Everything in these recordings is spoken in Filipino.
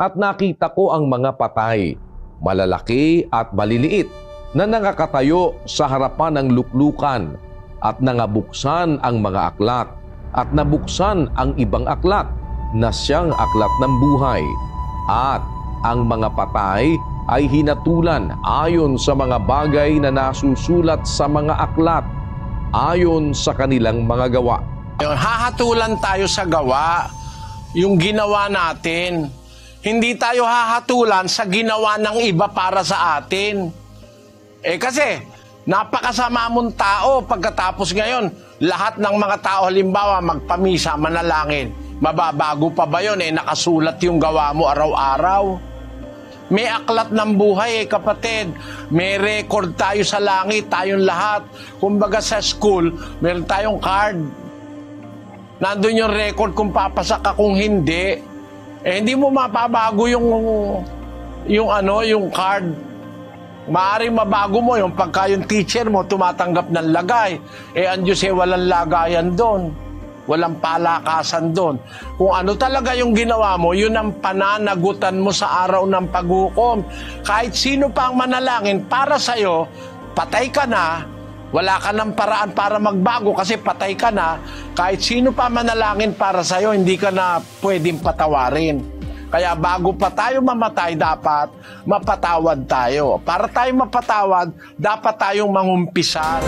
at nakita ko ang mga patay, malalaki at maliliit, na nakakatayo sa harapan ng luklukan, at nangabuksan ang mga aklat, at nabuksan ang ibang aklat na siyang aklat ng buhay. At ang mga patay ay hinatulan ayon sa mga bagay na nasusulat sa mga aklat, ayon sa kanilang mga gawa. Hahatulan tayo sa gawa, yung ginawa natin. Hindi tayo hahatulan sa ginawa ng iba para sa atin. Kasi napakasama mong tao pagkatapos ngayon, lahat ng mga tao halimbawa magpamisa, manalangin. Mababago pa ba yun? Nakasulat yung gawa mo araw-araw. May aklat ng buhay kapatid. May record tayo sa langit, tayong lahat. Kumbaga sa school, meron tayong card. Nandun yung record kung papasak ka, kung hindi. Hindi mo mapabago yung card. Maaaring mabago mo yung pagka yung teacher mo tumatanggap ng lagay. Ang Diyos walang lagayan doon. Walang palakasan doon. Kung ano talaga yung ginawa mo, yun ang pananagutan mo sa araw ng paghukom. Kahit sino pa ang manalangin para sa'yo, patay ka na, wala ka ng paraan para magbago kasi patay ka na. Kahit sino pa manalangin para sa'yo, hindi ka na pwedeng patawarin. Kaya bago pa tayo mamatay, dapat mapatawad tayo. Para tayo mapatawad, dapat tayong mangumpisan.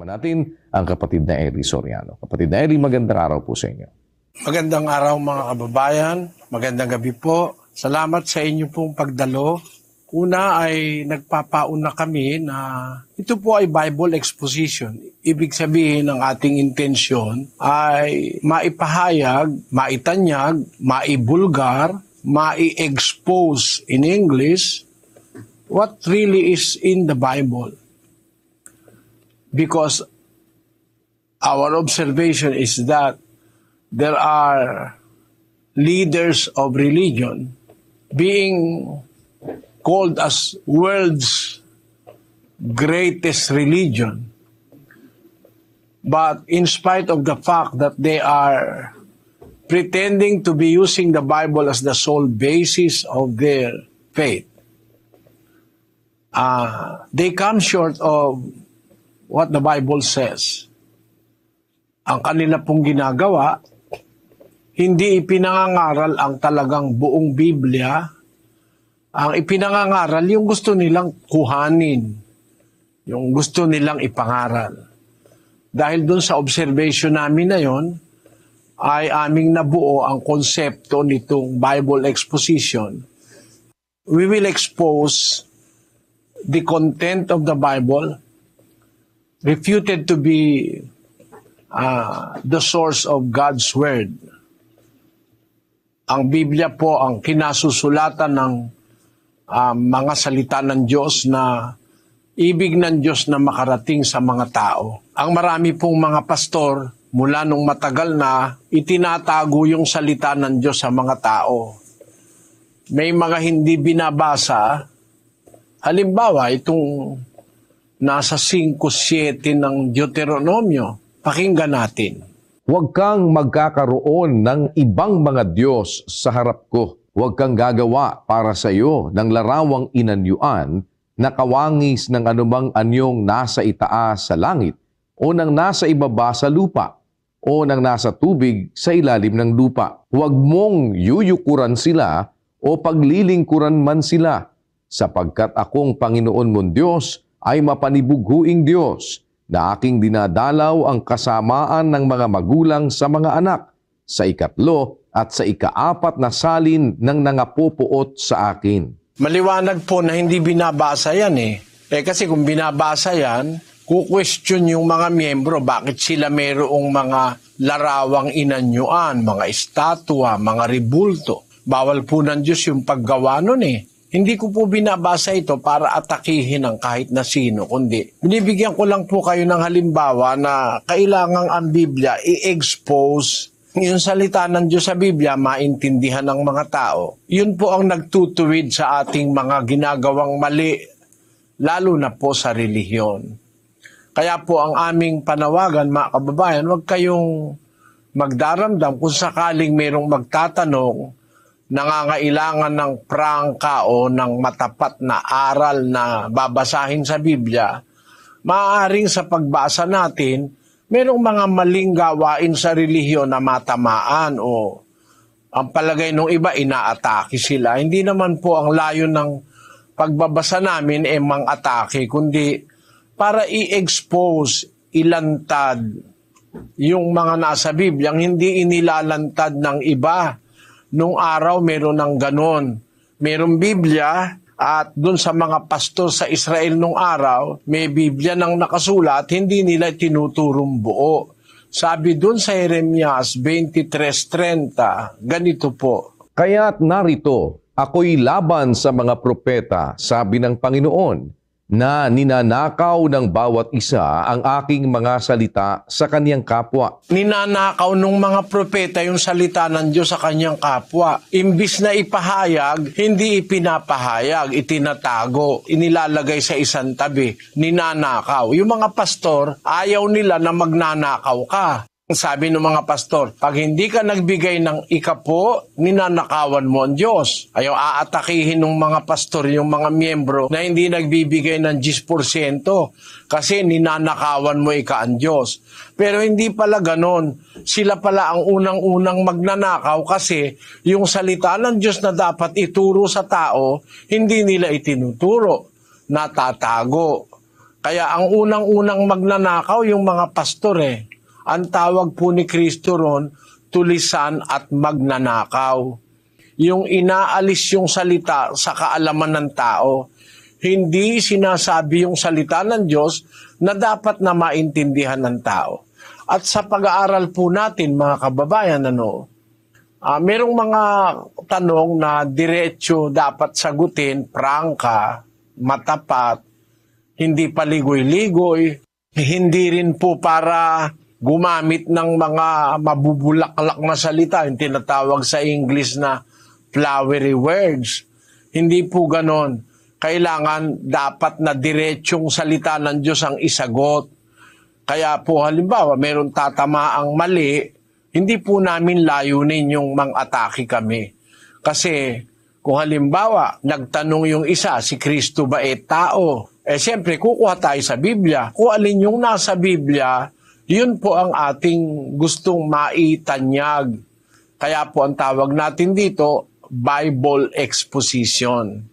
Natin ang kapatid na Eri Soriano. Kapatid na Eri, magandang araw po sa inyo. Magandang araw mga kababayan, magandang gabi po. Salamat sa inyo pong pagdalo. Una ay nagpapauna kami na ito po ay Bible exposition. Ibig sabihin ng ating intensyon ay maipahayag, maitanyag, maibulgar, mai-expose in English what really is in the Bible. Because our observation is that there are leaders of religion being called as world's greatest religion. But in spite of the fact that they are pretending to be using the Bible as the sole basis of their faith, they come short of what the Bible says. Ang kanila pong ginagawa, hindi ipinangangaral ang talagang buong Biblia. Ang ipinangangaral, yung gusto nilang kuhanin, yung gusto nilang ipangaral. Dahil dun sa observation namin na yon, ay aming nabuo ang konsepto nitong Bible exposition. We will expose the content of the Bible, refuted to be the source of God's Word. Ang Biblia po ang kinasusulatan ng mga salita ng Diyos na ibig ng Diyos na makarating sa mga tao. Ang marami pong mga pastor mula nung matagal na itinatago yung salita ng Diyos sa mga tao. May mga hindi binabasa. Halimbawa, itong nasa 5:7 ng Deuteronomio. Pakinggan natin. Huwag kang magkakaroon ng ibang mga Diyos sa harap ko. Huwag kang gagawa para sa iyo ng larawang inanyuan na kawangis ng anumang anyong nasa itaas sa langit o ng nasa ibaba sa lupa o ng nasa tubig sa ilalim ng lupa. Huwag mong yuyukuran sila o paglilingkuran man sila, sapagkat akong Panginoon mong Diyos ay mapanibughuing Diyos na aking dinadalaw ang kasamaan ng mga magulang sa mga anak sa 3 at sa 4 na salin ng nangapopuot sa akin. Maliwanag po na hindi binabasa yan kasi kung binabasa yan, ku-question yung mga miyembro bakit sila mayroong mga larawang inanyuan, mga estatwa, mga ribulto. Bawal po ng Diyos yung paggawa nun Hindi ko po binabasa ito para atakihin ang kahit na sino, kundi binibigyan ko lang po kayo ng halimbawa na kailangang ang Biblia i-expose yung salita ng Diyos sa Biblia, maintindihan ng mga tao, yun po ang nagtutuwid sa ating mga ginagawang mali, lalo na po sa relihiyon. Kaya po ang aming panawagan, mga kababayan, huwag kayong magdaramdam kung sakaling mayroong magtatanong, nangangailangan ng prangka o ng matapat na aral na babasahin sa Biblia, maaaring sa pagbasa natin, mayroong mga maling gawain sa relihiyon na matamaan o ang palagay ng iba, inaatake sila. Hindi naman po ang layo ng pagbabasa namin mang-atake, kundi para i-expose, ilantad yung mga nasa Biblia, hindi inilalantad ng iba. Nung araw, meron ng ganon. Merong Biblia, at dun sa mga pastor sa Israel nung araw, may Biblia nang nakasulat, hindi nila tinuturong buo. Sabi dun sa Jeremias 23:30, ganito po. Kaya't narito, ako'y laban sa mga propeta, sabi ng Panginoon, na ninanakaw ng bawat isa ang aking mga salita sa kaniyang kapwa. Ninanakaw ng mga propeta yung salita ng Diyos sa kanyang kapwa. Imbis na ipahayag, hindi ipinapahayag, itinatago, inilalagay sa isang tabi, ninanakaw. Yung mga pastor, ayaw nila na magnanakaw ka. Sabi ng mga pastor, pag hindi ka nagbigay ng ikapo, ninanakawan mo ang Diyos. Ayaw aatakihin ng mga pastor yung mga miyembro na hindi nagbibigay ng 10% kasi ninanakawan mo ika ang Diyos. Pero hindi pala ganon. Sila pala ang unang-unang magnanakaw kasi yung salita ng Diyos na dapat ituro sa tao, hindi nila itinuturo, natatago. Kaya ang unang-unang magnanakaw yung mga pastor Ang tawag po ni Kristo ron, tulisan at magnanakaw. Yung inaalis yung salita sa kaalaman ng tao. Hindi sinasabi yung salita ng Diyos na dapat na maintindihan ng tao. At sa pag-aaral po natin, mga kababayan, merong mga tanong na diretso dapat sagutin, prangka, matapat, hindi paligoy-ligoy, hindi rin po para gumamit ng mga mabubulaklak na salita, yung tinatawag sa English na flowery words. Hindi po ganon. Kailangan dapat na diretsong salita ng Diyos ang isagot. Kaya po halimbawa, meron tatamaang mali, hindi po namin layunin yung mang-atake kami. Kasi kung halimbawa, nagtanong yung isa, si Kristo ba tao? Siyempre, kukuha tayo sa Biblia. Kung alin yung nasa Biblia, yun po ang ating gustong maitanyag. Kaya po ang tawag natin dito, Bible exposition.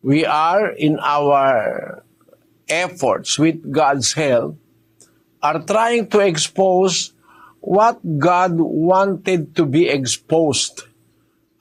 We are in our efforts with God's help are trying to expose what God wanted to be exposed.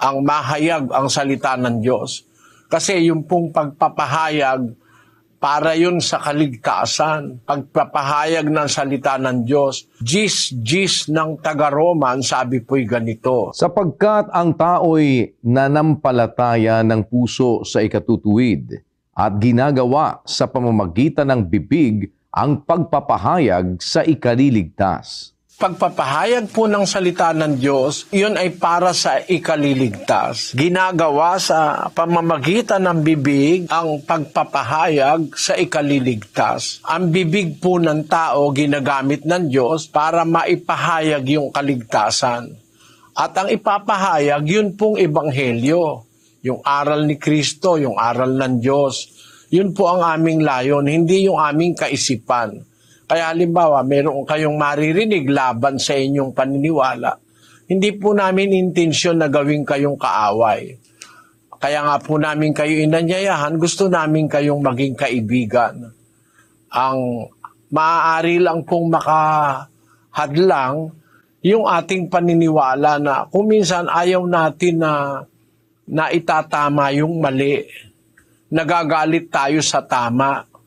Ang mahayag, ang salita ng Diyos. Kasi yung pong pagpapahayag, para yun sa kaligtasan, pagpapahayag ng salita ng Diyos. Gis ng taga-Roman, sabi po'y ganito. Sapagkat ang tao'y nanampalataya ng puso sa ikatutuwid at ginagawa sa pamamagitan ng bibig ang pagpapahayag sa ikaliligtas. Pagpapahayag po ng salita ng Diyos, yun ay para sa ikaliligtas. Ginagawa sa pamamagitan ng bibig ang pagpapahayag sa ikaliligtas. Ang bibig po ng tao ginagamit ng Diyos para maipahayag yung kaligtasan. At ang ipapahayag, yun pong ebanghelyo. Yung aral ni Kristo, yung aral ng Diyos. Yun po ang aming layon, hindi yung aming kaisipan. Kaya halimbawa, meron kayong maririnig laban sa inyong paniniwala. Hindi po namin intensyon na gawin kayong kaaway. Kaya nga po namin kayo inanyayahan, gusto namin kayong maging kaibigan. Ang maaari lang pong makahadlang yung ating paniniwala na kung minsan ayaw natin na itatama yung mali. Nagagalit tayo sa tama.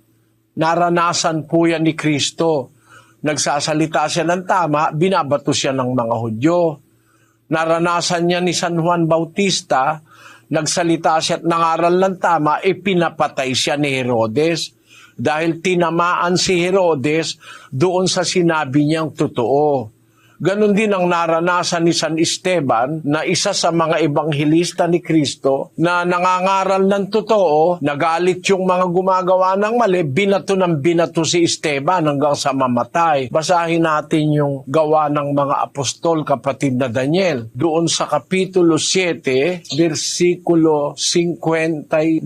Naranasan po yan ni Kristo. Nagsasalita siya ng tama, binabato siya ng mga Hudyo. Naranasan niya ni San Juan Bautista, nagsalita siya at nangaral ng tama, pinapatay siya ni Herodes. Dahil tinamaan si Herodes doon sa sinabi niyang totoo. Ganon din ang naranasan ni San Esteban na isa sa mga ebanghilista ni Kristo na nangangaral ng totoo, nagalit yung mga gumagawa ng mali, binato ng binato si Esteban hanggang sa mamatay. Basahin natin yung gawa ng mga apostol, kapatid na Daniel. Doon sa Kapitulo 7, versikulo 59.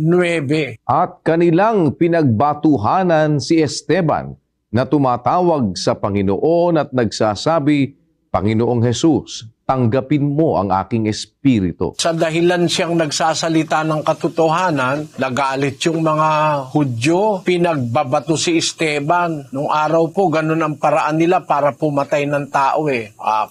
At kanilang pinagbatuhanan si Esteban na tumatawag sa Panginoon at nagsasabi, Panginoong Jesus, tanggapin mo ang aking espiritu. Sa dahilan siyang nagsasalita ng katotohanan, nagalit yung mga Hudyo, pinagbabato si Esteban. Nung araw po, ganun ang paraan nila para pumatay ng tao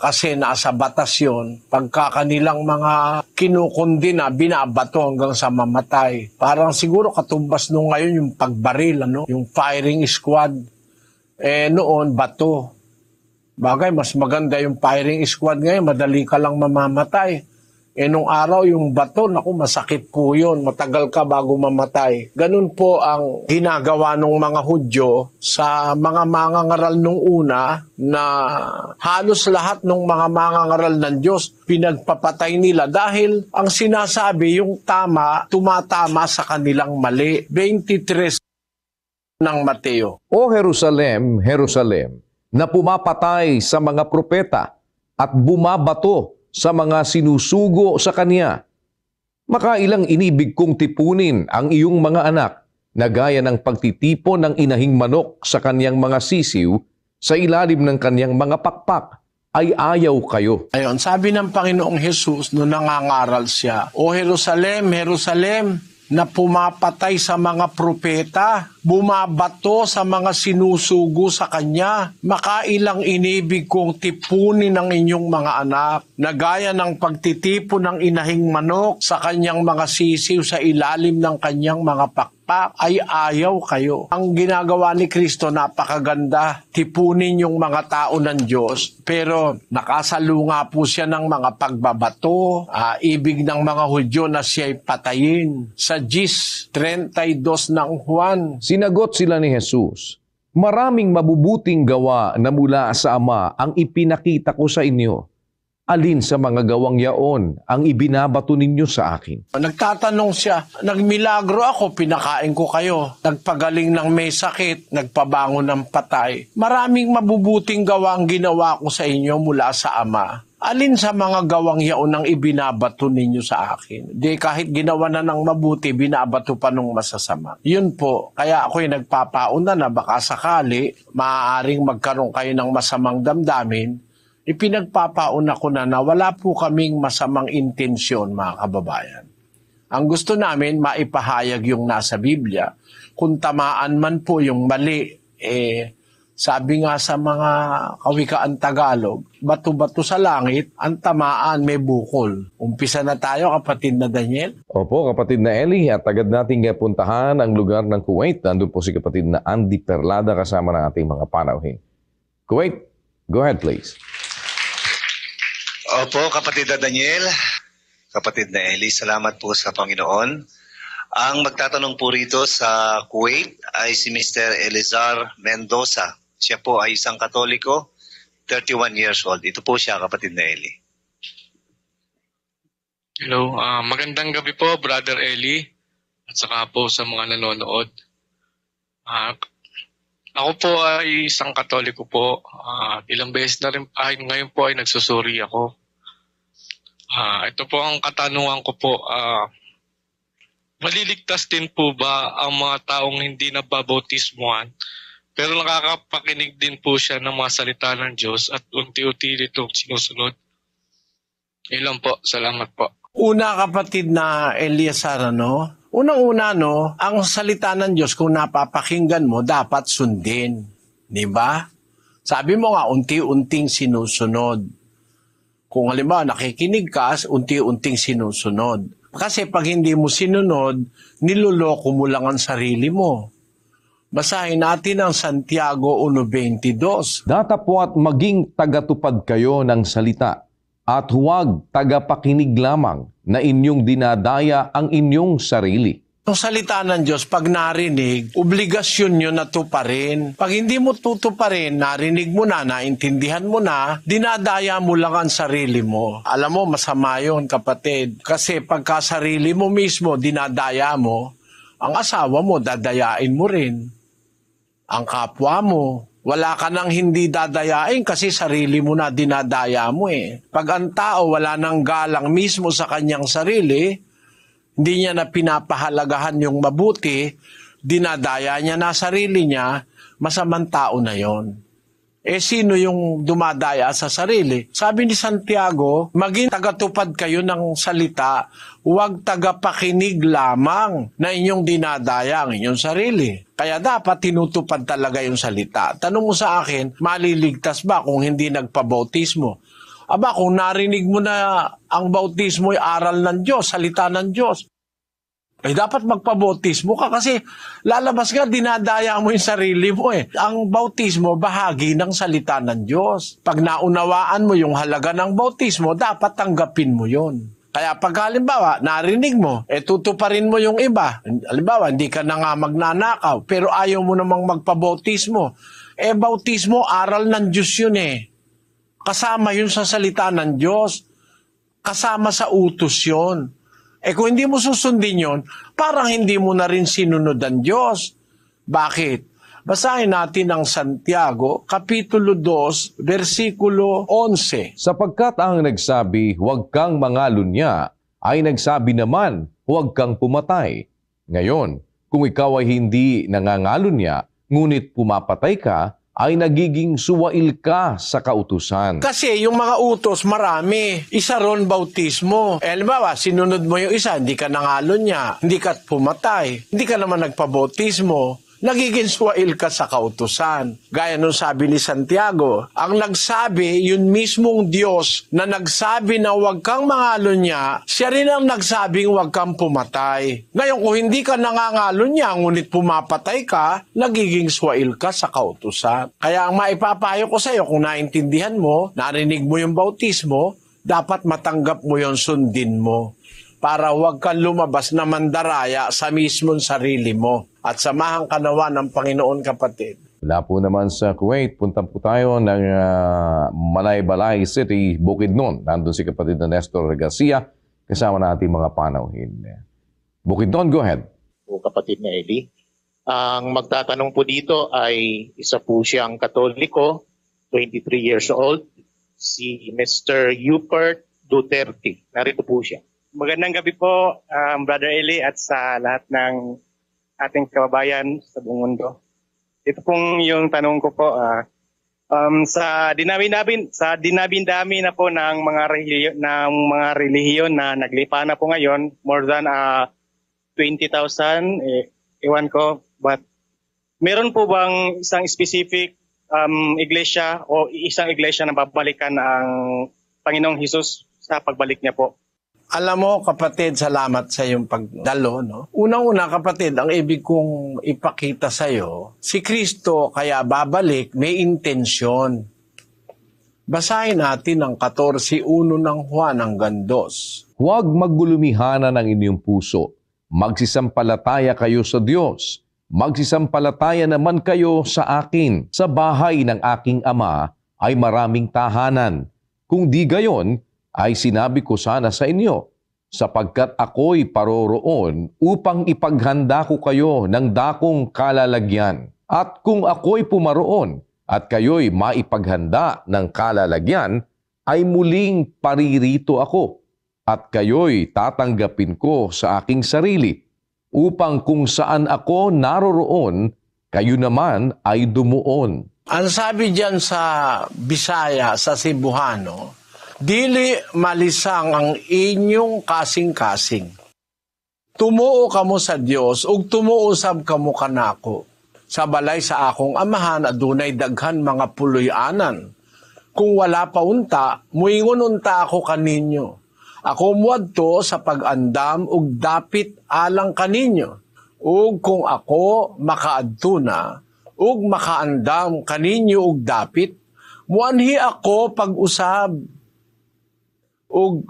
kasi nasa batas yun. Pagka kanilang mga kinukundi na, binabato hanggang sa mamatay. Parang siguro katumbas nung ngayon yung pagbaril, yung firing squad. Noon, bato. Bagay, mas maganda yung firing squad ngayon, madali ka lang mamamatay. Nung araw, yung bato, naku, masakit po yun. Matagal ka bago mamatay. Ganun po ang ginagawa ng mga Hudyo sa mga mangangaral nung una na halos lahat ng mga mangangaral ng Diyos pinagpapatay nila dahil ang sinasabi, yung tama, tumatama sa kanilang mali. 23 ng Mateo. O Jerusalem, Jerusalem, na pumapatay sa mga propeta at bumabato sa mga sinusugo sa kanya. Makailang inibig kong tipunin ang iyong mga anak na gaya ng pagtitipon ng inahing manok sa kanyang mga sisiw sa ilalim ng kanyang mga pakpak ay ayaw kayo. Ayon, sabi ng Panginoong Hesus no nangangaral siya, O Jerusalem, Jerusalem, na pumapatay sa mga propeta, bumabato sa mga sinusugo sa kanya. Makailang inibig kong tipunin ng inyong mga anak, na gaya ng pagtitipon ng inahing manok sa kanyang mga sisiw sa ilalim ng kanyang mga pakpak, ay ayaw kayo. Ang ginagawa ni Kristo napakaganda, tipunin yung mga tao ng Diyos, pero nakasalunga po siya ng mga pagbabato, ibig ng mga Hudyo na siya'y patayin. Sa 10:32 ng Juan, Sinagot sila ni Jesus, maraming mabubuting gawa na mula sa Ama ang ipinakita ko sa inyo. Alin sa mga gawang yaon ang ibinabato ninyo sa akin? Nagtatanong siya, nagmilagro ako, pinakain ko kayo. Nagpagaling ng may sakit, nagpabangon ng patay. Maraming mabubuting gawa ang ginawa ko sa inyo mula sa Ama. Alin sa mga gawang yaon ang ibinabato ninyo sa akin? Di kahit ginawa na ng mabuti, binabato pa nung masasama. Yun po, kaya ako'y nagpapauna na baka sakali, maaaring magkaroon kayo ng masamang damdamin, ipinagpapauna ko na wala po kaming masamang intensyon, mga kababayan. Ang gusto namin, maipahayag yung nasa Biblia. Kung tamaan man po yung mali, sabi nga sa mga kawikaan Tagalog, bato-bato sa langit, ang tamaan may bukol. Umpisa na tayo, kapatid na Daniel. Opo, kapatid na Eli, at agad nating puntahan ang lugar ng Kuwait. Nandun po si kapatid na Andy Perlada kasama ng ating mga panauhin. Kuwait, go ahead please. Opo, kapatid na Daniel, kapatid na Eli, salamat po sa Panginoon. Ang magtatanong po rito sa Kuwait ay si Mr. Elizar Mendoza. Siya po ay isang Katoliko, 31 years old. Ito po siya, kapatid na Eli. Hello, magandang gabi po, Brother Eli, at saka po sa mga nanonood. Ako po ay isang Katoliko po. Ilang beses na rin, ngayon po ay nagsusuri ako. Ito po ang katanungan ko po. Maliligtas din po ba ang mga taong hindi nababautismuhan, pero nakakapakinig din po siya ng mga salita ng Diyos at unti-unti itong sinusunod? Ilan po, salamat po. Una, kapatid na Eliasar, unang-una, ang salita ng Diyos kung napapakinggan mo, dapat sundin. Di ba? Sabi mo nga, unti-unting sinusunod. Kung halimbawa, nakikinig ka, unti-unting sinusunod. Kasi pag hindi mo sinunod, niloloko mo lang ang sarili mo. Basahin natin ang Santiago 1:22. Datapwat maging tagatupad kayo ng salita at huwag tagapakinig lamang na inyong dinadaya ang inyong sarili. Yung salita ng Diyos, pag narinig, obligasyon nyo na tuparin. Pag hindi mo tutuparin, narinig mo na, naintindihan mo na, dinadaya mo lang ang sarili mo. Alam mo, masama yun, kapatid. Kasi pagka sarili mo mismo, dinadaya mo, ang asawa mo, dadayain mo rin. Ang kapwa mo, wala ka nang hindi dadayain kasi sarili mo na dinadaya mo eh. Pag ang tao wala nang galang mismo sa kanyang sarili, hindi niya na pinapahalagahan yung mabuti, dinadaya niya na sarili niya, masamang tao na yon. Eh sino yung dumadaya sa sarili? Sabi ni Santiago, maging tagatupad kayo ng salita, huwag tagapakinig lamang na inyong dinadaya ang inyong sarili. Kaya dapat tinutupad talaga yung salita. Tanong mo sa akin, maliligtas ba kung hindi nagpabautismo? Aba, kung narinig mo na ang bautismo ay aral ng Diyos, salita ng Diyos, eh dapat magpabautismo ka kasi lalabas ka, dinadaya mo yung sarili mo eh. Ang bautismo, bahagi ng salita ng Diyos. Pag naunawaan mo yung halaga ng bautismo, dapat tanggapin mo yun. Kaya pag halimbawa, narinig mo, tutuparin mo yung iba. Halimbawa, hindi ka na nga magnanakaw, pero ayaw mo namang magpabautismo. Bautismo, aral ng Diyos yun eh. Kasama yun sa salita ng Diyos. Kasama sa utos yun. Kung hindi mo susundin yun, parang hindi mo na rin sinunod ang Diyos. Bakit? Basahin natin ang Santiago, Kapitulo 2, versikulo 11. Sapagkat ang nagsabi, huwag kang mangalunya, ay nagsabi naman, huwag kang pumatay. Ngayon, kung ikaw ay hindi nangangalunya, ngunit pumapatay ka, ay nagiging suwail ka sa kautusan. Kasi yung mga utos marami. Isa ron bautismo. Halimbawa, sinunod mo yung isa, hindi ka nangalunya, hindi ka pumatay, hindi ka naman nagpabautismo, nagiging suwail ka sa kautusan. Gaya nung sabi ni Santiago, ang nagsabi, yun mismong Diyos na nagsabi na huwag kang mangalunya, siya rin ang nagsabing huwag kang pumatay. Ngayon, kung hindi ka nangangalunya, ngunit pumapatay ka, nagiging suwail ka sa kautusan. Kaya ang maipapayo ko sa iyo, kung naintindihan mo, narinig mo yung bautismo, dapat matanggap mo yung sundin mo para huwag kang lumabas na mandaraya sa mismong sarili mo. At samahan ka nawa ng Panginoon, kapatid. Wala po naman sa Kuwait, punta po tayo ng Malaybalay City, Bukidnon. Nandun si kapatid na Nestor Garcia, kasama natin mga panauhin. Bukidnon, go ahead. O kapatid na Eli. Ang magtatanong po dito ay isa po siyang Katoliko, 23 years old, si Mr. Rupert Duterte. Narito po siya. Magandang gabi po, Brother Eli, at sa lahat ng ating kababayan sa buong mundo. Ito pong yung tanong ko po. Sa dinami-dami na po ng mga relihiyon na naglipa na po ngayon, more than 20,000, ewan ko, but meron po bang isang specific iglesia o isang iglesia na babalikan ang Panginoong Hesus sa pagbalik niya po? Alam mo, kapatid, salamat sa iyong pagdalo. No? Unang-una, kapatid, ang ibig kong ipakita sa iyo, si Kristo kaya babalik, may intensyon. Basahin natin ang 14:1 ng Juan hanggang 2. Huwag maggulumihana ng inyong puso. Magsisampalataya kayo sa Diyos. Magsisampalataya naman kayo sa akin. Sa bahay ng aking Ama ay maraming tahanan. Kung di gayon, ay sinabi ko sana sa inyo, sapagkat ako'y paroroon upang ipaghanda ko kayo ng dakong kalalagyan. At kung ako'y pumaroon at kayo'y maipaghanda ng kalalagyan, ay muling paririto ako at kayo'y tatanggapin ko sa aking sarili, upang kung saan ako naroroon, kayo naman ay dumuon. Ang sabi diyan sa Bisaya, sa Cebuano, dili malisang ang inyong kasing-kasing. Tumuo kamo sa Dios ug tumuo sab kamo kanako. Sa balay sa akong amahan adunay daghan mga puloy-anan. Kung wala pa unta, muingon unta ako kaninyo. Ako muadto sa pag-andam ug dapit alang kaninyo. Ug kung ako makaadto na ug makaandam kaninyo ug dapit, muanhi ako pag-usab. Ug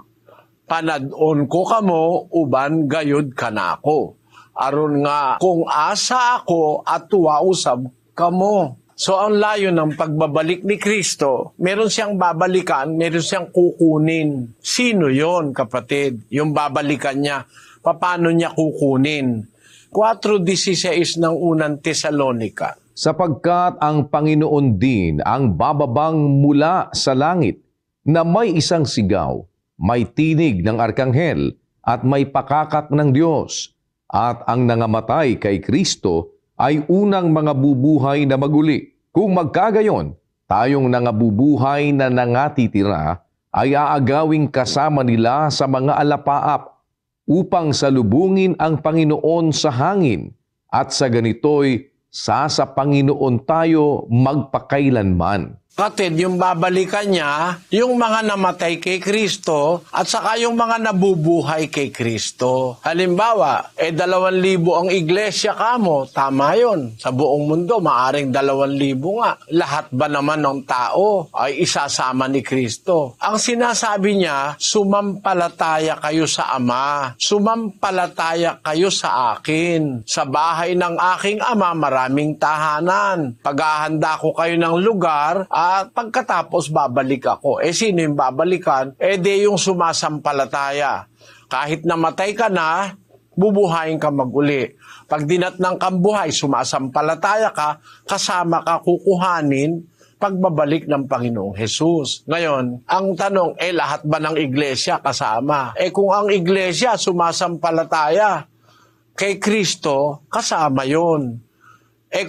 panad-on ko kamo uban gayud kanako. Aron nga, kung asa ako at tuwausab kamo. So ang layo ng pagbabalik ni Kristo, meron siyang babalikan, meron siyang kukunin. Sino yon, kapatid? Yung babalikan niya. Paano niya kukunin? 4:16 ng unang Tesalonika. Sapagkat ang Panginoon din ang bababang mula sa langit, na may isang sigaw, may tinig ng arkanghel, at may pakakak ng Diyos. At ang nangamatay kay Kristo ay unang mga bubuhay na maguli. Kung magkagayon, tayong nangabubuhay na nangatitira ay aagawing kasama nila sa mga alapaap upang salubungin ang Panginoon sa hangin, at sa ganito'y sa Panginoon tayo magpakailanman. Kapatid, yung babalikan niya, yung mga namatay kay Kristo at saka yung mga nabubuhay kay Kristo. Halimbawa, 2,000 ang iglesia kamo, tama yun. Sa buong mundo, maaring 2,000 nga. Lahat ba naman ng tao ay isasama ni Kristo? Ang sinasabi niya, sumampalataya kayo sa Ama. Sumampalataya kayo sa akin. Sa bahay ng aking Ama, maraming tahanan. Paghahanda ko kayo ng lugar, at pagkatapos babalik ako. Sino yung babalikan? Di yung sumasampalataya. Kahit namatay ka na, bubuhayin ka maguli. Pag dinatnang kang buhay, sumasampalataya ka, kasama ka kukuhanin pagbabalik ng Panginoong Hesus. Ngayon, ang tanong, lahat ba ng iglesia kasama? Kung ang iglesia sumasampalataya kay Kristo, kasama yon.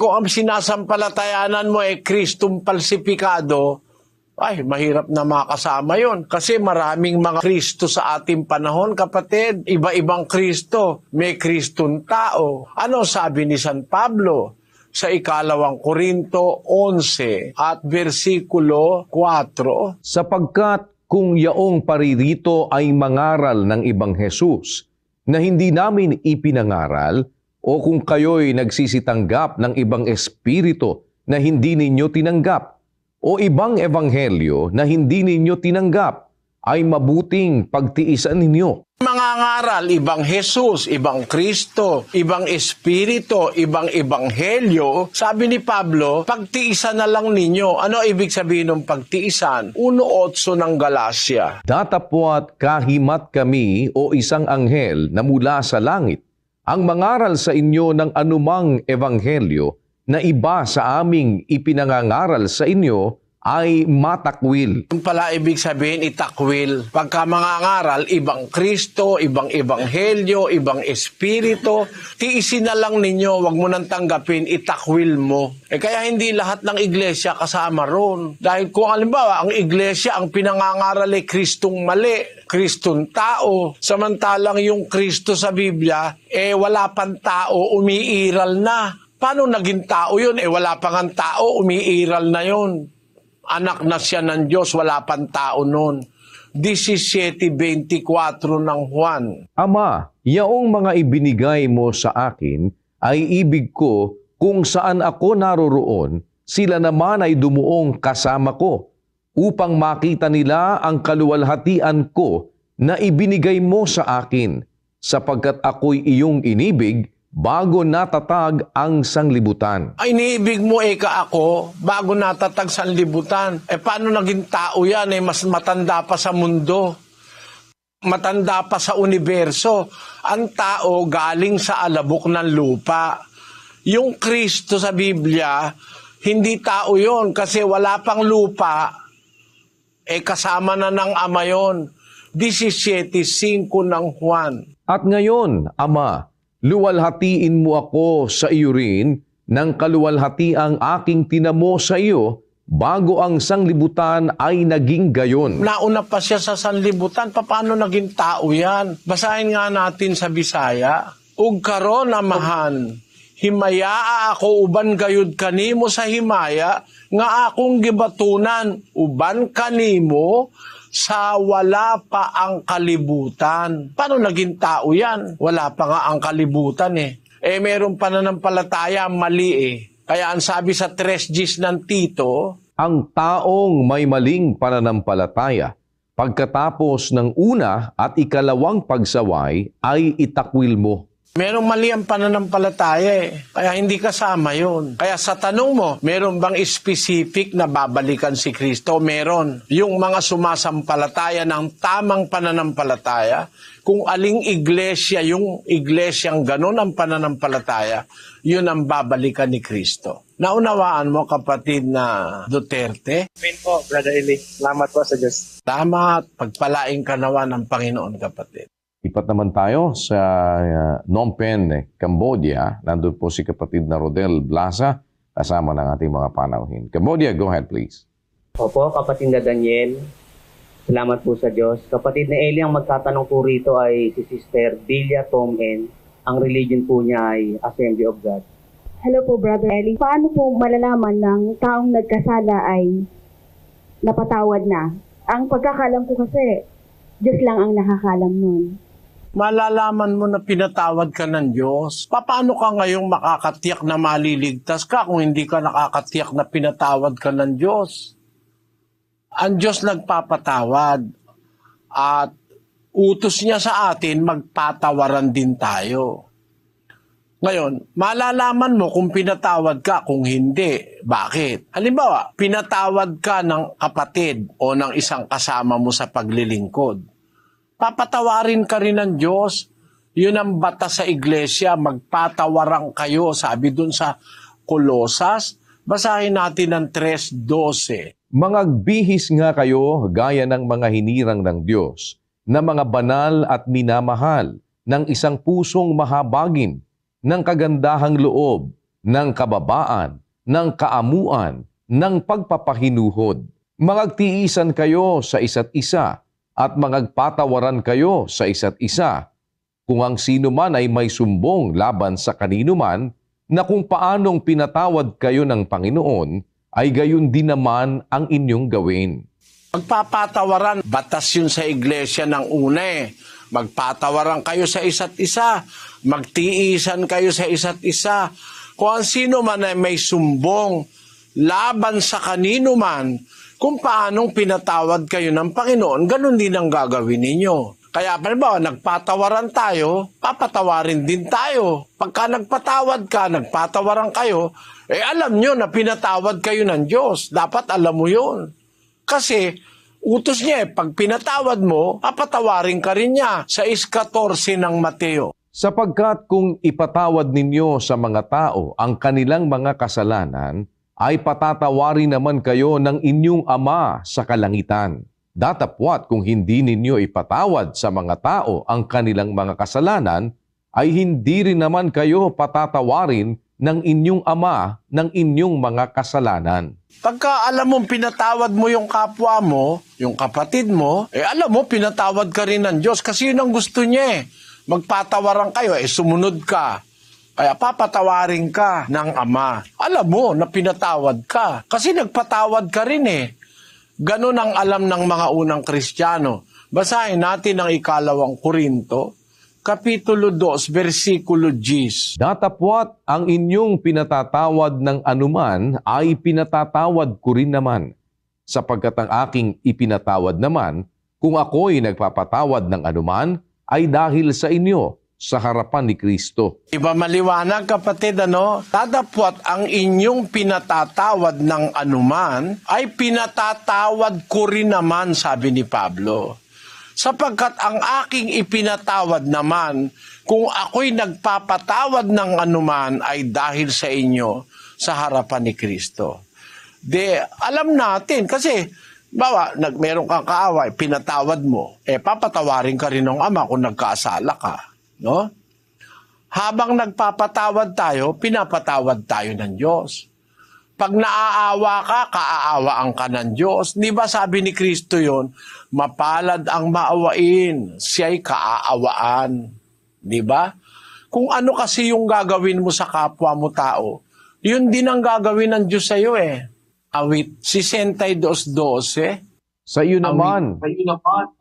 Kung ang sinasampalatayanan mo Kristong palsipikado, ay, mahirap na makasama yon. Kasi maraming mga Kristo sa ating panahon, kapatid. Iba-ibang Kristo. May Kristong tao. Ano sabi ni San Pablo sa 2 Korinto 11 at versikulo 4? Sapagkat kung yaong paririto ay mangaral ng ibang Jesus na hindi namin ipinangaral, o kung kayo'y nagsisitanggap ng ibang espiritu na hindi ninyo tinanggap, o ibang ebanghelyo na hindi ninyo tinanggap, ay mabuting pagtiisan ninyo. Mga ngaral, ibang Jesus, ibang Kristo, ibang Espiritu, ibang Ebanghelyo, sabi ni Pablo, pagtiisan na lang ninyo. Ano ibig sabihin ng pagtiisan? 1:8 ng Galacia. Datapwat kahimat kami o isang anghel na mula sa langit, ang mangaral sa inyo ng anumang ebanghelyo na iba sa aming ipinangangaral sa inyo ay matakwil. Yung pala ibig sabihin itakwil. Pagka mga ngaral, ibang Kristo, ibang Ebanghelyo, ibang Espiritu, tiisin na lang ninyo, wag mo nang tanggapin, itakwil mo. Kaya hindi lahat ng iglesia kasama ron. Dahil kung halimbawa, ang iglesia, ang pinangangaral ay Kristong mali, Kristong tao, samantalang yung Kristo sa Biblia, wala pang tao, umiiral na. Paano naging tao yun? Wala pang ang tao, umiiral na yun. Anak na siya ng Diyos, wala pang tao noon. 17:24 ng Juan. Ama, yaong mga ibinigay mo sa akin ay ibig ko kung saan ako naroroon, sila naman ay dumuong kasama ko, upang makita nila ang kaluwalhatian ko na ibinigay mo sa akin, sapagkat ako'y iyong inibig bago natatag ang sanglibutan. Ay, iniibig mo ka ako bago natatag sanlibutan. Paano naging tao yan? Mas matanda pa sa mundo. Matanda pa sa universo. Ang tao galing sa alabok ng lupa. Yung Kristo sa Biblia, hindi tao yon kasi wala pang lupa. Kasama na ng Ama yon. 17:5 ng Juan. At ngayon, Ama, luwalhatiin mo ako sa iyo rin ng kaluwalhatiang aking tinamo sa iyo bago ang sanglibutan ay naging gayon. Nauna pa siya sa sanlibutan, paano naging tao yan? Basahin nga natin sa Bisaya. Ug karon amahan, himaya ako uban gayud kanimo sa himaya, nga akong gibatunan uban kanimo sa wala pa ang kalibutan. Paano naging tao yan? Wala pa nga ang kalibutan meron pananampalataya mali Kaya ang sabi sa 3Gs ng Tito, ang taong may maling pananampalataya, pagkatapos ng una at ikalawang pagsaway ay itakwil mo. Merong mali ang pananampalataya eh. Kaya hindi kasama yun. Kaya sa tanong mo, meron bang specific na babalikan si Kristo? Meron. Yung mga sumasampalataya ng tamang pananampalataya, kung aling iglesia, yung iglesyang ganun ang pananampalataya, yun ang babalikan ni Kristo. Naunawaan mo, kapatid na Duterte? Amen po, Brother Eli. Salamat po sa Diyos. Tama at pagpalaing ka nawa ng Panginoon, kapatid. Ipat naman tayo sa Phnom Penh, Cambodia. Nandun po si kapatid na Rodel Blasa kasama ng ating mga panauhin. Cambodia, go ahead please. Opo, kapatid na Daniel. Salamat po sa Diyos. Kapatid na Eli, ang magtatanong po rito ay si Sister Delia Tom N. Ang religion po niya ay Assembly of God. Hello po, Brother Eli. Paano po malalaman ng taong nagkasala ay napatawad na? Ang pagkakalam ko kasi, Diyos lang ang nakakalam nun. Malalaman mo na pinatawad ka ng Diyos. Paano ka ngayong makakatiyak na maliligtas ka kung hindi ka nakakatiyak na pinatawad ka ng Diyos? Ang Diyos nagpapatawad at utos niya sa atin, magpatawaran din tayo. Ngayon, malalaman mo kung pinatawad ka, kung hindi. Bakit? Halimbawa, pinatawad ka ng kapatid o ng isang kasama mo sa paglilingkod. Papatawarin ka rin ng Diyos. Yun ang batas sa iglesia, magpatawaran kayo. Sabi dun sa Kolosas, basahin natin ang 3:12. Mangagbihis nga kayo gaya ng mga hinirang ng Diyos, na mga banal at minamahal, ng isang pusong mahabagin, ng kagandahang loob, ng kababaan, ng kaamuan, ng pagpapahinuhod. Mangagtiisan kayo sa isa't isa, at mangagpatawaran kayo sa isa't isa. Kung ang sino man ay may sumbong laban sa kanino man, na kung paanong pinatawad kayo ng Panginoon, ay gayon din naman ang inyong gawin. Magpapatawaran, batas yun sa iglesia ng una eh. Magpatawaran kayo sa isa't isa, magtiisan kayo sa isa't isa. Kung ang sino man ay may sumbong laban sa kanino man, kung paanong pinatawad kayo ng Panginoon, ganun din ang gagawin ninyo. Kaya halimbawa, nagpatawaran tayo, papatawarin din tayo. Pagka nagpatawad ka, nagpatawaran kayo, alam nyo na pinatawad kayo ng Diyos. Dapat alam mo yun. Kasi utos niya pag pinatawad mo, papatawarin ka rin niya sa 14 ng Mateo. Sapagkat kung ipatawad ninyo sa mga tao ang kanilang mga kasalanan, ay patatawarin naman kayo ng inyong Ama sa kalangitan. Datapwat kung hindi ninyo ipatawad sa mga tao ang kanilang mga kasalanan, ay hindi rin naman kayo patatawarin ng inyong Ama ng inyong mga kasalanan. Pagka alam mo pinatawad mo yung kapwa mo, yung kapatid mo, alam mo pinatawad ka rin ng Diyos kasi yun ang gusto niya eh. Magpatawaran kayo, sumunod ka. Kaya papatawarin ka ng Ama. Alam mo na pinatawad ka. Kasi nagpatawad ka rin eh. Ganon ang alam ng mga unang Kristiyano. Basahin natin ang 2 Korinto, Kapitulo 2, versikulo 10. Datapwat ang inyong pinatatawad ng anuman ay pinatatawad ko rin naman. Sapagkat ang aking ipinatawad naman, kung ako'y nagpapatawad ng anuman, ay dahil sa inyo, sa harapan ni Kristo. Iba maliwanag kapatid, Datapwat ang inyong pinatatawad ng anuman ay pinatatawad ko rin naman, sabi ni Pablo. Sapagkat ang aking ipinatawad naman, kung ako'y nagpapatawad ng anuman ay dahil sa inyo, sa harapan ni Kristo. Alam natin kasi meron kang kaaway, pinatawad mo, papatawarin ka rin ng Ama kung nagkasala ka. No? Habang nagpapatawad tayo, pinapatawad tayo ng Diyos. Pag naaawa ka, kaaawaan ka ng Diyos. Di ba sabi ni Kristo yon, mapalad ang maawain, siya'y kaaawaan. Di ba? Kung ano kasi yung gagawin mo sa kapwa mo tao, yun din ang gagawin ng Diyos sa iyo eh. Awit 62:12. Sa iyo naman,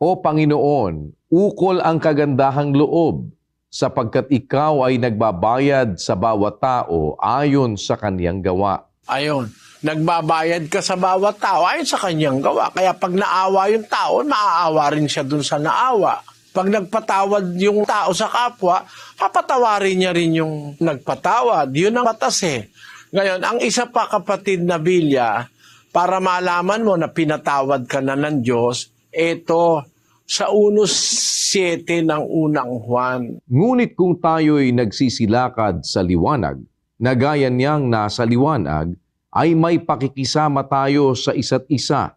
O Panginoon, ukol ang kagandahang loob, sapagkat ikaw ay nagbabayad sa bawat tao ayon sa kaniyang gawa. Ayon, nagbabayad ka sa bawat tao ayon sa kanyang gawa. Kaya pag naawa yung tao, maaawa rin siya dun sa naawa. Pag nagpatawad yung tao sa kapwa, papatawarin niya rin yung nagpatawad. Yun ang batas eh. Ngayon, ang isa pa kapatid na Bilya, para malaman mo na pinatawad ka na ng Diyos, ito, sa 1:7 ng unang Juan. Ngunit kung tayo'y nagsisilakad sa liwanag, na gaya niyang nasa liwanag, ay may pakikisama tayo sa isa't isa,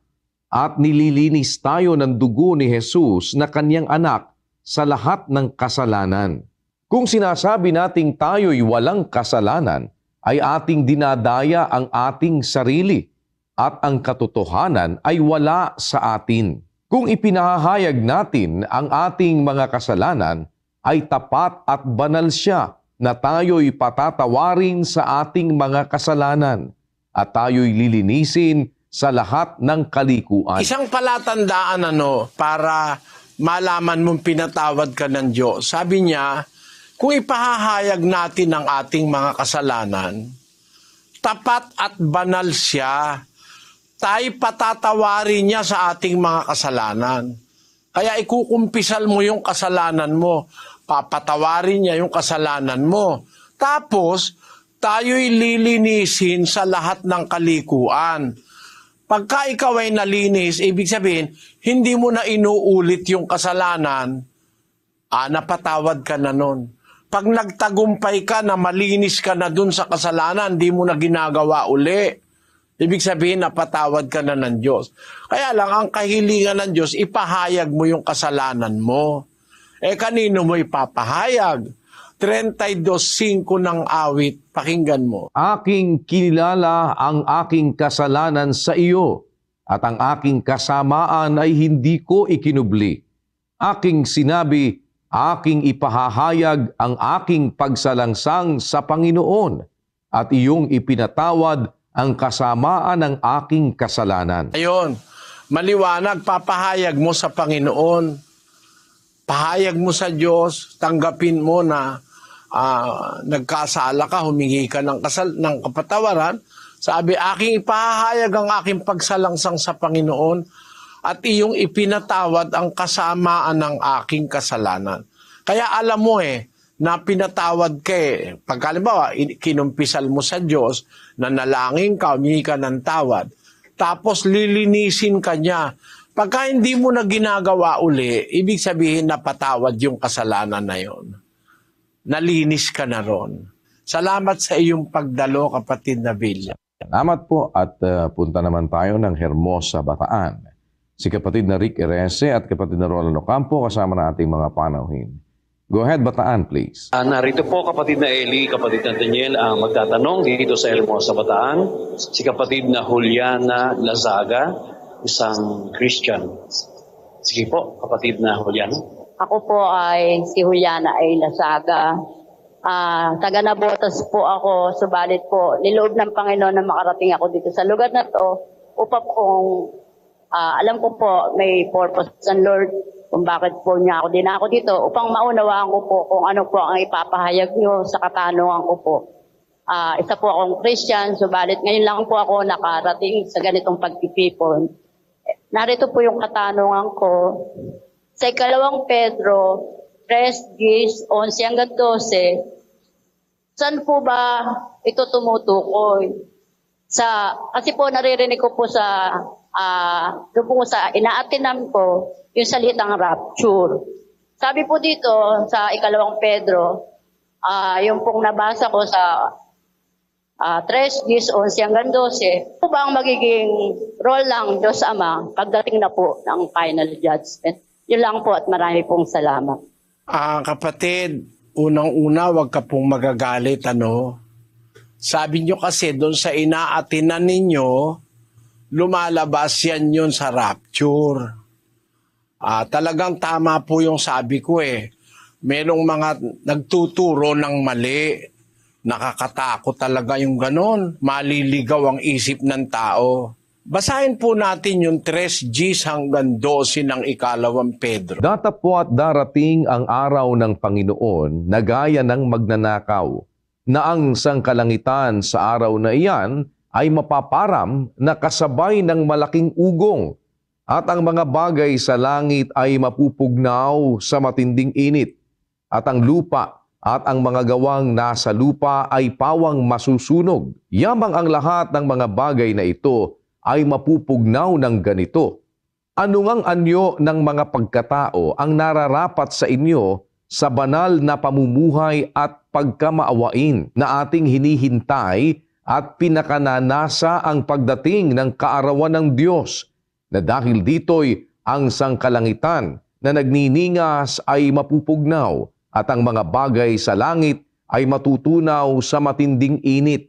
at nililinis tayo ng dugo ni Jesus na kanyang anak sa lahat ng kasalanan. Kung sinasabi nating tayo'y walang kasalanan, ay ating dinadaya ang ating sarili at ang katotohanan ay wala sa atin. Kung ipinahahayag natin ang ating mga kasalanan, ay tapat at banal siya na tayo'y patatawarin sa ating mga kasalanan at tayo'y lilinisin sa lahat ng kalikuan. Isang palatandaan para malaman mong pinatawad ka ng Diyos. Sabi niya, kung ipahahayag natin ang ating mga kasalanan, tapat at banal siya, tayo patatawarin niya sa ating mga kasalanan. Kaya ikukumpisal mo yung kasalanan mo, papatawarin niya yung kasalanan mo. Tapos, tayo'y lilinisin sa lahat ng kalikuan. Pagka ikaw ay nalinis, ibig sabihin, hindi mo na inuulit yung kasalanan, napatawad ka na nun. Pag nagtagumpay ka na malinis ka na dun sa kasalanan, hindi mo na ginagawa uli. Ibig sabihin, napatawad ka na ng Diyos. Kaya lang, ang kahilingan ng Diyos, ipahayag mo yung kasalanan mo. Kanino mo ipapahayag? 32:5 ng awit, pakinggan mo. Aking kinilala ang aking kasalanan sa iyo, at ang aking kasamaan ay hindi ko ikinubli. Aking sinabi, aking ipahahayag ang aking pagsalangsang sa Panginoon, at iyong ipinatawad ang kasamaan ng aking kasalanan. Ayun, maliwanag, papahayag mo sa Panginoon. Pahayag mo sa Diyos, tanggapin mo na nagkasala ka, humingi ka ng kapatawaran. Sabi, aking ipahahayag ang aking pagsalangsang sa Panginoon at iyong ipinatawad ang kasamaan ng aking kasalanan. Kaya alam mo na pinatawad ka Pag halimbawa, kinumpisal mo sa Diyos, nanalangin ka, humingi ka ng tawad, tapos lilinisin ka niya. Pagka hindi mo na ginagawa uli, ibig sabihin napatawad yung kasalanan na yon. Nalinis ka na ron. Salamat sa iyong pagdalo, kapatid na Bilya. Salamat po at punta naman tayo ng Hermosa, Bataan. Si kapatid na Rick Erese at kapatid na Rolando Campo kasama na ating mga panauhin. Go ahead, Bataan, please. Narito po kapatid na Eli, kapatid na Daniel ang magtatanong dito sa Hermosa, Bataan. Si kapatid na Juliana Lazaga, isang Christian. Sige po, kapatid na Juliana. Ako po ay si Juliana A. Lazaga. Taga Nabotas po ako, subalit po, niloob ng Panginoon na makarating ako dito sa lugar na to upang kung alam ko po may purpose ng Lord kung bakit po niya ako dinako dito upang maunawaan ko po kung ano po ang ipapahayag niyo sa katanungan ko po. Isa po akong Christian, subalit ngayon lang po ako nakarating sa ganitong pagtitipon. Narito po yung katanungan ko. Sa 2 Pedro 3:11 hanggang 12, saan po ba ito tumutukoy? Kasi po naririnig ko po doon po sa inaatinan ko yung salitang rapture. Sabi po dito sa 2 Pedro, yung pong nabasa ko sa 3:11 hanggang 12, po ba ang magiging role ng Diyos Ama pagdating na po ng final judgment? Yun lang po at marami pong salamat. Kapatid, unang-una, wag ka pong magagalit, Sabi nyo kasi doon sa inaatinan ninyo, lumalabas yun sa rapture. Talagang tama po yung sabi ko Merong mga nagtuturo ng mali. Nakakatakot talaga yung ganon. Maliligaw ang isip ng tao. Basahin po natin yung 3:10 hanggang 12 ng 2 Pedro. Datapwat darating ang araw ng Panginoon na gaya ng magnanakaw, na ang sangkalangitan sa araw na iyan ay mapaparam na kasabay ng malaking ugong, At ang mga bagay sa langit ay mapupugnaw sa matinding init, at ang lupa at ang mga gawang nasa lupa ay pawang masusunog. Yamang ang lahat ng mga bagay na ito ay mapupugnaw ng ganito. Ano ngang anyo ng mga pagkatao ang nararapat sa inyo sa banal na pamumuhay at pagkamaawain na ating hinihintay at pinakananasa ang pagdating ng kaarawan ng Diyos, na dahil dito'y ang sangkalangitan na nagniningas ay mapupugnaw at ang mga bagay sa langit ay matutunaw sa matinding init.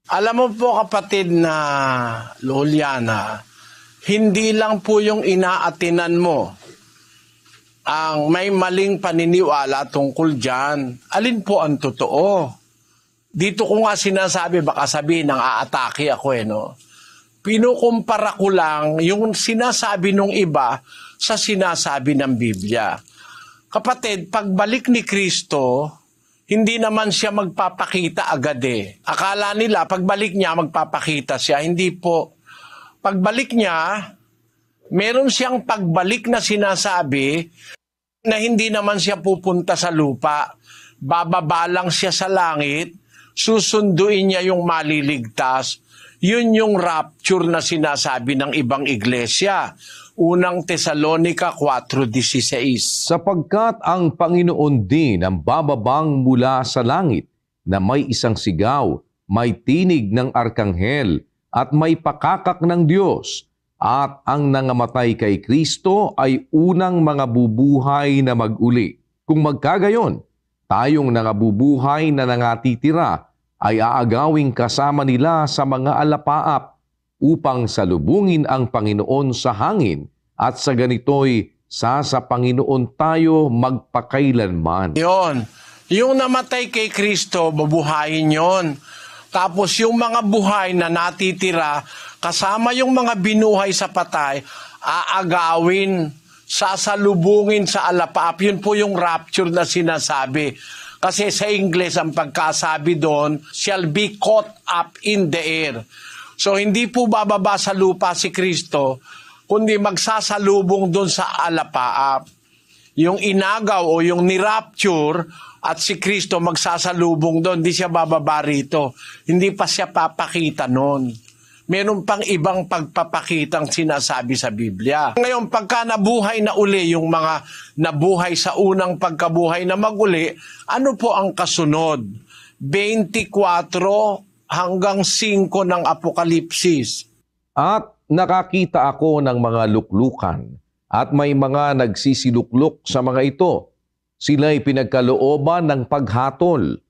Alam mo po kapatid na Juliana, hindi lang po yung inaatinan mo ang may maling paniniwala tungkol dyan. Alin po ang totoo? Dito ko nga sinasabi, baka sabihin nang aatake ako no? Pinukumpara ko lang yung sinasabi ng iba sa sinasabi ng Biblia. Kapatid, pagbalik ni Kristo, hindi naman siya magpapakita agad eh. Akala nila, pagbalik niya, magpapakita siya. Hindi po. Pagbalik niya, meron siyang pagbalik na sinasabi na hindi naman siya pupunta sa lupa. Bababa lang siya sa langit, susunduin niya yung maliligtas. Yun yung rapture na sinasabi ng ibang iglesia. Unang Tesalonica 4:16. Sapagkat ang Panginoon din ang bababang mula sa langit, na may isang sigaw, may tinig ng arkanghel, at may pakakak ng Diyos, at ang nangamatay kay Kristo ay unang mga bubuhay na mag-uli. Kung magkagayon, tayong nangabubuhay na nangatitira ay aagawing kasama nila sa mga alapaap upang salubungin ang Panginoon sa hangin, at sa ganito'y sa Panginoon tayo magpakailanman. Yon. Yung namatay kay Kristo, babuhayin yon. Tapos yung mga buhay na natitira, kasama yung mga binuhay sa patay, aagawin, sasalubungin sa alapaap. Yun po yung rapture na sinasabi. Kasi sa Ingles, ang pagkasabi doon, shall be caught up in the air. So hindi po bababa sa lupa si Kristo, kundi magsasalubong doon sa alapaap. Yung inagaw o yung nirapture at si Kristo magsasalubong doon, hindi siya bababa rito. Hindi pa siya papakita noon. Meron pang ibang pagpapakitang sinasabi sa Biblia. Ngayon, pagka nabuhay na uli yung mga nabuhay sa unang pagkabuhay na maguli, ano po ang kasunod? 24 hanggang 5 ng Apokalipsis. At nakakita ako ng mga luklukan, at may mga nagsisiluklok sa mga ito. Sila'y pinagkalooban ng paghatol.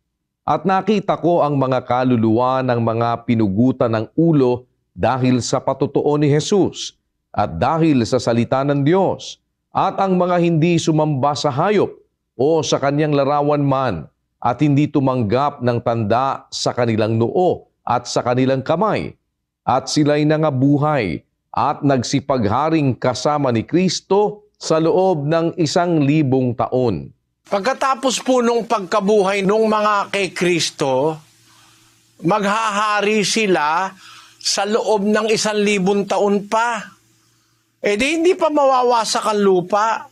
At nakita ko ang mga kaluluwa ng mga pinugutan ng ulo dahil sa patotoo ni Jesus at dahil sa salita ng Diyos, at ang mga hindi sumamba sa hayop o sa kanyang larawan man, at hindi tumanggap ng tanda sa kanilang noo at sa kanilang kamay, at sila'y nangabuhay at nagsipagharing kasama ni Kristo sa loob ng 1,000 taon. Pagkatapos po nung pagkabuhay nung mga kay Kristo, maghahari sila sa loob ng 1,000 taon pa. Eh di hindi pa mawawasak ang lupa.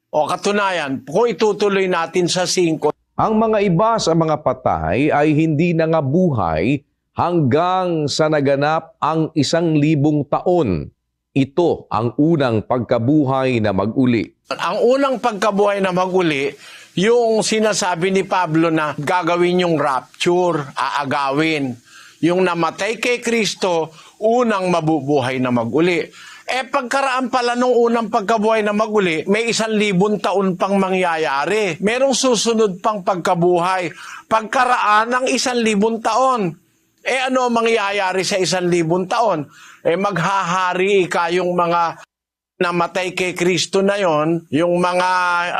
O katunayan, kung itutuloy natin sa 5. Ang mga iba sa mga patay ay hindi nangabuhay hanggang sa naganap ang 1,000 taon. Ito ang unang pagkabuhay na mag-uli. Ang unang pagkabuhay na mag-uli, yung sinasabi ni Pablo na gagawin yung rapture, aagawin. Yung namatay kay Kristo, unang mabubuhay na mag-uli. Eh pagkaraan pala nung unang pagkabuhay na mag-uli, may 1,000 taon pang mangyayari. Merong susunod pang pagkabuhay. Pagkaraan ng 1,000 taon. Eh ano mangyayari sa 1,000 taon? Eh maghahari yung mga namatay kay Kristo na yon, yung mga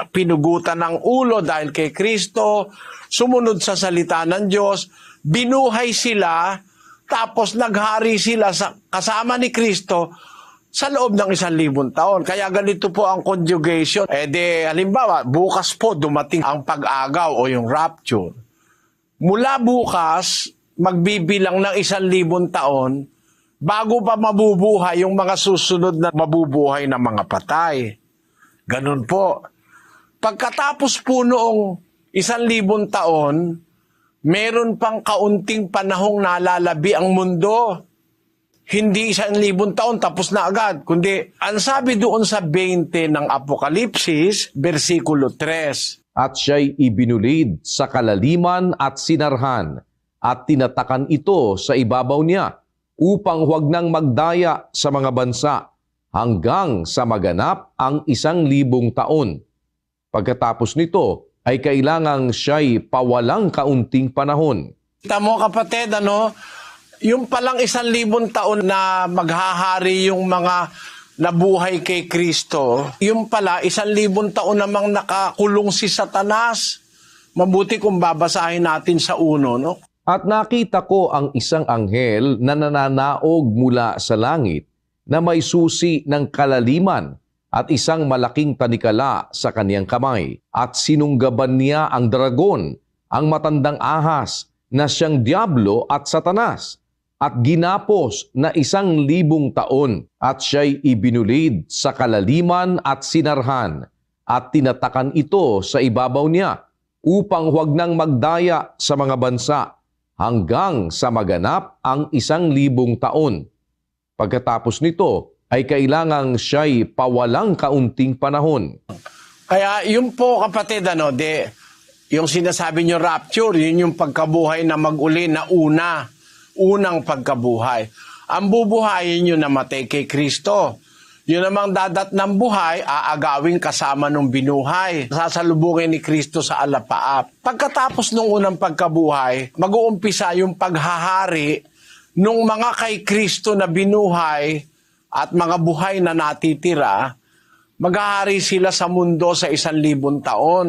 pinugutan ng ulo dahil kay Kristo, sumunod sa salita ng Diyos, binuhay sila, tapos naghari sila kasama ni Kristo sa loob ng 1,000 taon. Kaya ganito po ang conjugation. Eh de, halimbawa, bukas po dumating ang pag-agaw o yung rapture. Mula bukas, magbibilang ng 1,000 taon, bago pa mabubuhay yung mga susunod na mabubuhay na mga patay. Ganun po. Pagkatapos po noong 1,000 taon, meron pang kaunting panahong nalalabi ang mundo. Hindi 1,000 taon, tapos na agad. Kundi, ang sabi doon sa 20 ng Apokalipsis, versikulo 3. At siya'y ibinulid sa kalaliman at sinarhan, at tinatakan ito sa ibabaw niya, upang huwag nang magdaya sa mga bansa, hanggang sa maganap ang 1,000 taon. Pagkatapos nito, ay kailangang siya'y pawalang kaunting panahon. Kita mo kapatid, yung palang 1,000 taon na maghahari yung mga nabuhay kay Kristo, yung pala 1,000 taon namang nakakulong si Satanas. Mabuti kung babasahin natin sa 1, no? At nakita ko ang isang anghel na nananaog mula sa langit na may susi ng kalaliman at isang malaking tanikala sa kaniyang kamay. At sinunggaban niya ang dragon, ang matandang ahas, na siyang Diablo at Satanas, at ginapos na 1,000 taon, at siya'y ibinulid sa kalaliman at sinarhan, at tinatakan ito sa ibabaw niya, upang huwag nang magdaya sa mga bansa, hanggang sa maganap ang 1,000 taon. Pagkatapos nito, ay kailangang siya'y pawalang kaunting panahon. Kaya yun po kapatid, yung sinasabi nyo rapture, yun yung pagkabuhay na mag-uli na unang pagkabuhay. Ang bubuhayin nyo namatay kay Kristo. Yun namang dadat ng buhay, aagawin kasama nung binuhay. Sasalubungin ni Kristo sa alapaap. Pagkatapos nung unang pagkabuhay, mag-uumpisa yung paghahari nung mga kay Kristo na binuhay at mga buhay na natitira. Maghahari sila sa mundo sa 1,000 taon.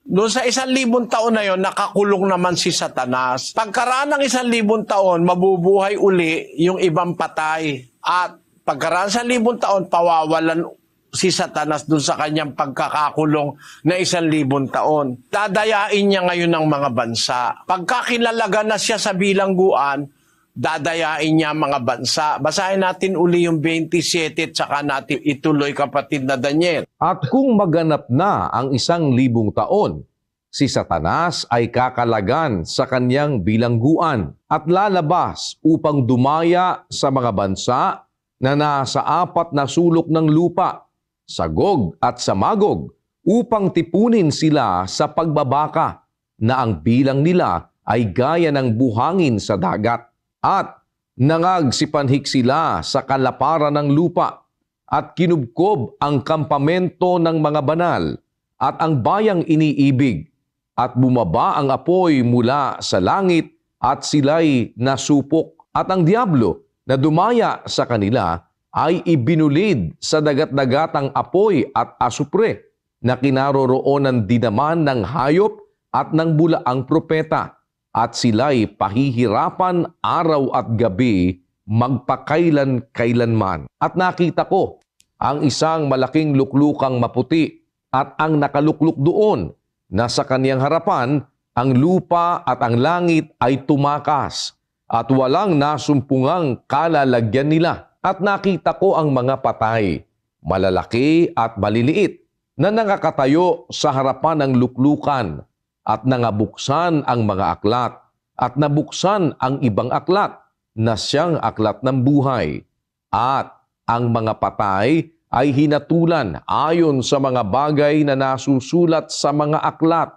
Doon sa 1,000 taon na yon, nakakulong naman si Satanas. Pagkaraan ng 1,000 taon, mabubuhay uli yung ibang patay. At pagkaraan sa 1,000 taon, pawawalan si Satanas doon sa kanyang pagkakakulong na 1,000 taon. Dadayain niya ngayon ng mga bansa. Pagkakilalaga na siya sa bilangguan, dadayain niya mga bansa. Basahin natin uli yung 27 at saka natin ituloy kapatid na Daniel. At kung maganap na ang 1,000 taon, si Satanas ay kakalagan sa kanyang bilangguan at lalabas upang dumaya sa mga bansa na nasa 4 na sulok ng lupa, sa Gog at sa Magog, upang tipunin sila sa pagbabaka na ang bilang nila ay gaya ng buhangin sa dagat. At nangagsipanhik sila sa kalaparan ng lupa at kinubkob ang kampamento ng mga banal at ang bayang iniibig, at bumaba ang apoy mula sa langit at sila'y nasupok, at ang Diablo na dumaya sa kanila ay ibinulid sa dagat-dagatang apoy at asupre na kinaroroonan din naman ng hayop at ng bulaang propeta. At sila'y pahihirapan araw at gabi magpakailan-kailanman. At nakita ko ang isang malaking luklukang maputi, at ang nakalukluk doon na sa kaniyang harapan ang lupa at ang langit ay tumakas, at walang nasumpungang kalalagyan nila. At nakita ko ang mga patay, malalaki at maliliit, na nakakatayo sa harapan ng luklukan, at nangabuksan ang mga aklat, at nabuksan ang ibang aklat na siyang aklat ng buhay. At ang mga patay ay hinatulan ayon sa mga bagay na nasusulat sa mga aklat,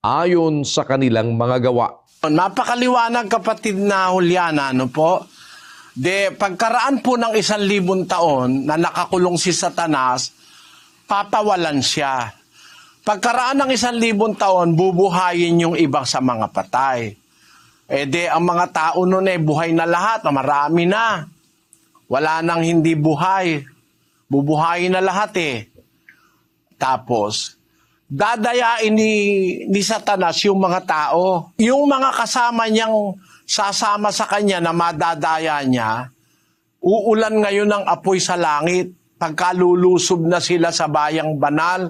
ayon sa kanilang mga gawa. Napakaliwanag kapatid na Juliana, po? Pagkaraan po ng 1,000 taon na nakakulong si Satanas, papawalan siya. Pagkaraan ng 1,000 taon, bubuhayin yung ibang sa mga patay. Ang mga tao noon buhay na lahat, marami na. Wala nang hindi buhay. Bubuhayin na lahat Tapos, dadayain ni Satanas yung mga tao. Yung mga kasama niyang sasama sa kanya na madadaya niya, uulan ngayon ng apoy sa langit. Pagkalulusob na sila sa bayang banal,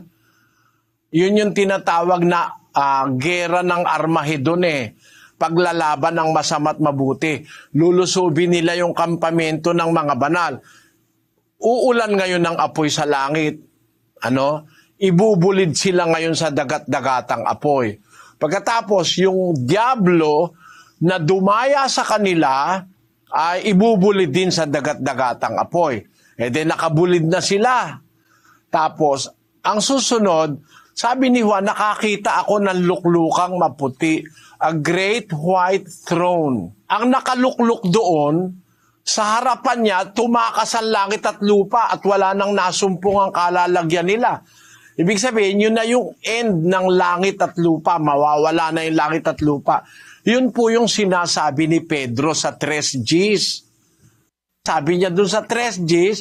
yun yung tinatawag na gera ng Armageddon paglalaban ng masama't mabuti. Lulusubin nila yung kampamento ng mga banal. Uulan ngayon ng apoy sa langit. Ibubulid sila ngayon sa dagat-dagatang apoy. Pagkatapos, yung diablo na dumaya sa kanila ay ibubulid din sa dagat-dagatang apoy. Nakabulid na sila. Tapos, ang susunod, sabi ni Juan, nakakita ako ng luklukang maputi, a great white throne. Ang nakalukluk doon, sa harapan niya, tumakas ang langit at lupa at wala nang nasumpong ang kalalagyan nila. Ibig sabihin, yun na yung end ng langit at lupa. Mawawala na yung langit at lupa. Yun po yung sinasabi ni Pedro sa 3 Gs. Sabi niya dun sa 3 Gs,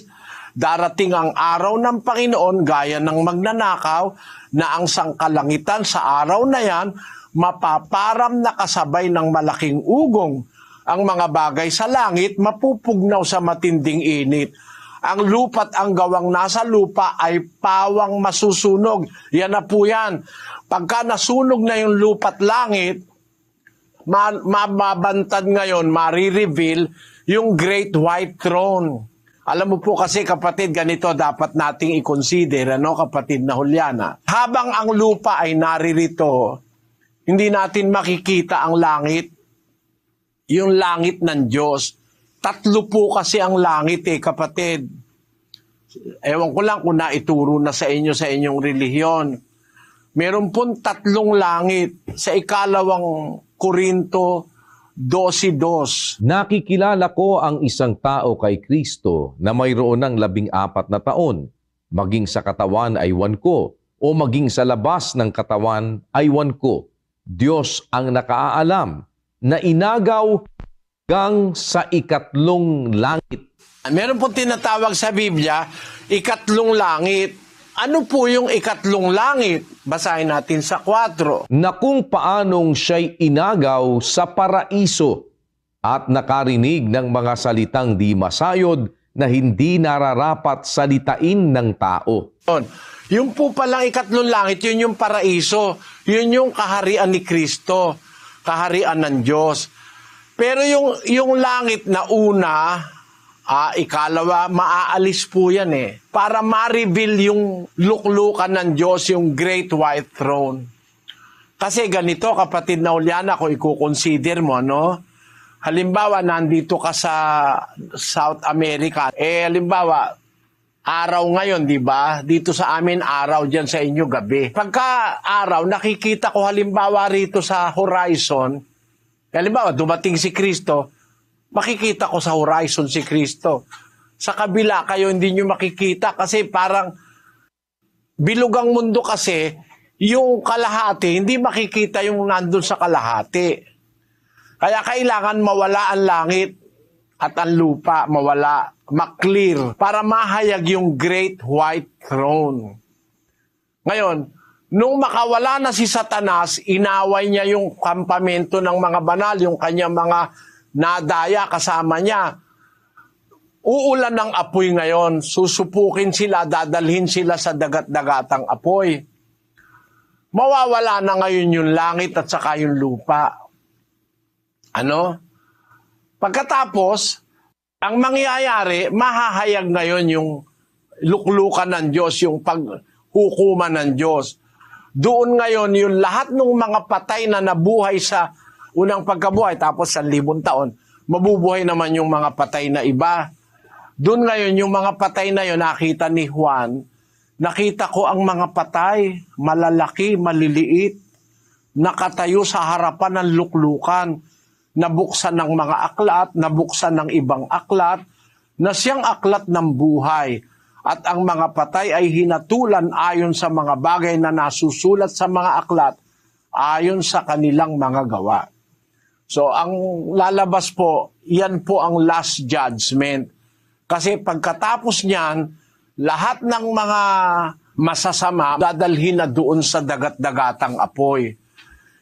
darating ang araw ng Panginoon gaya ng magnanakaw na ang sangkalangitan sa araw na yan mapaparam na kasabay ng malaking ugong. Ang mga bagay sa langit mapupugnaw sa matinding init. Ang lupa't ang gawang nasa lupa ay pawang masusunog. Yan na po yan. Pagka nasunog na yung lupa't langit, mababantad ngayon, marireveal yung Great White Throne. Alam mo po kasi kapatid, ganito dapat nating i-consider, kapatid na Juliana. Habang ang lupa ay naririto, hindi natin makikita ang langit, yung langit ng Diyos. 3 po kasi ang langit kapatid. Ewan ko lang kung naituro na sa inyong relihiyon. Meron pong 3 langit sa 2 Korinto 12:2. Nakikilala ko ang isang tao kay Kristo na mayroon ng 14 na taon. Maging sa katawan ay 1 ko, o maging sa labas ng katawan ay 1 ko. Diyos ang nakaalam na inagaw hanggang sa 3 langit. Meron po tinatawag sa Biblia, 3 langit. Ano po yung 3 langit? Basahin natin sa 4. Na kung paanong siya'y inagaw sa paraiso at nakarinig ng mga salitang di masayod na hindi nararapat salitain ng tao. Yung po palang 3 langit, yun yung paraiso. Yun yung kaharian ni Kristo, kaharian ng Diyos. Pero yung langit na una, ikalawa, maaalis po yan para ma-reveal yung luklukan ng Diyos, yung Great White Throne. Kasi ganito, kapatid na Juliana, kung i-consider mo, halimbawa, nandito ka sa South America, halimbawa, araw ngayon, di ba? Dito sa amin, araw, dyan sa inyo, gabi. Pagka araw, nakikita ko halimbawa rito sa horizon, halimbawa, dumating si Kristo, makikita ko sa horizon si Kristo. Sa kabila kayo hindi nyo makikita kasi parang bilugang mundo kasi yung kalahati, hindi makikita yung nandun sa kalahati. Kaya kailangan mawala ang langit at ang lupa, mawala, maklear, para mahayag yung Great White Throne. Ngayon, nung makawala na si Satanas, inaway niya yung kampamento ng mga banal, yung kanyang mga nadaya kasama niya. Uulan ng apoy ngayon, susupukin sila, dadalhin sila sa dagat-dagatang apoy. Mawawala na ngayon yung langit at saka yung lupa. Pagkatapos, ang mangyayari, mahahayag ngayon yung luklukan ng Diyos, yung paghukuman ng Diyos. Doon ngayon, yung lahat ng mga patay na nabuhay sa unang pagkabuhay, tapos sa 1,000 taon, mabubuhay naman yung mga patay na iba. Doon ngayon, yung mga patay na yun, nakita ni Juan, nakita ko ang mga patay, malalaki, maliliit, nakatayo sa harapan ng luklukan, nabuksan ng mga aklat, nabuksan ng ibang aklat, na siyang aklat ng buhay. At ang mga patay ay hinatulan ayon sa mga bagay na nasusulat sa mga aklat, ayon sa kanilang mga gawa. So, ang lalabas po, yan po ang last judgment. Kasi pagkatapos niyan, lahat ng mga masasama, dadalhin na doon sa dagat-dagatang apoy.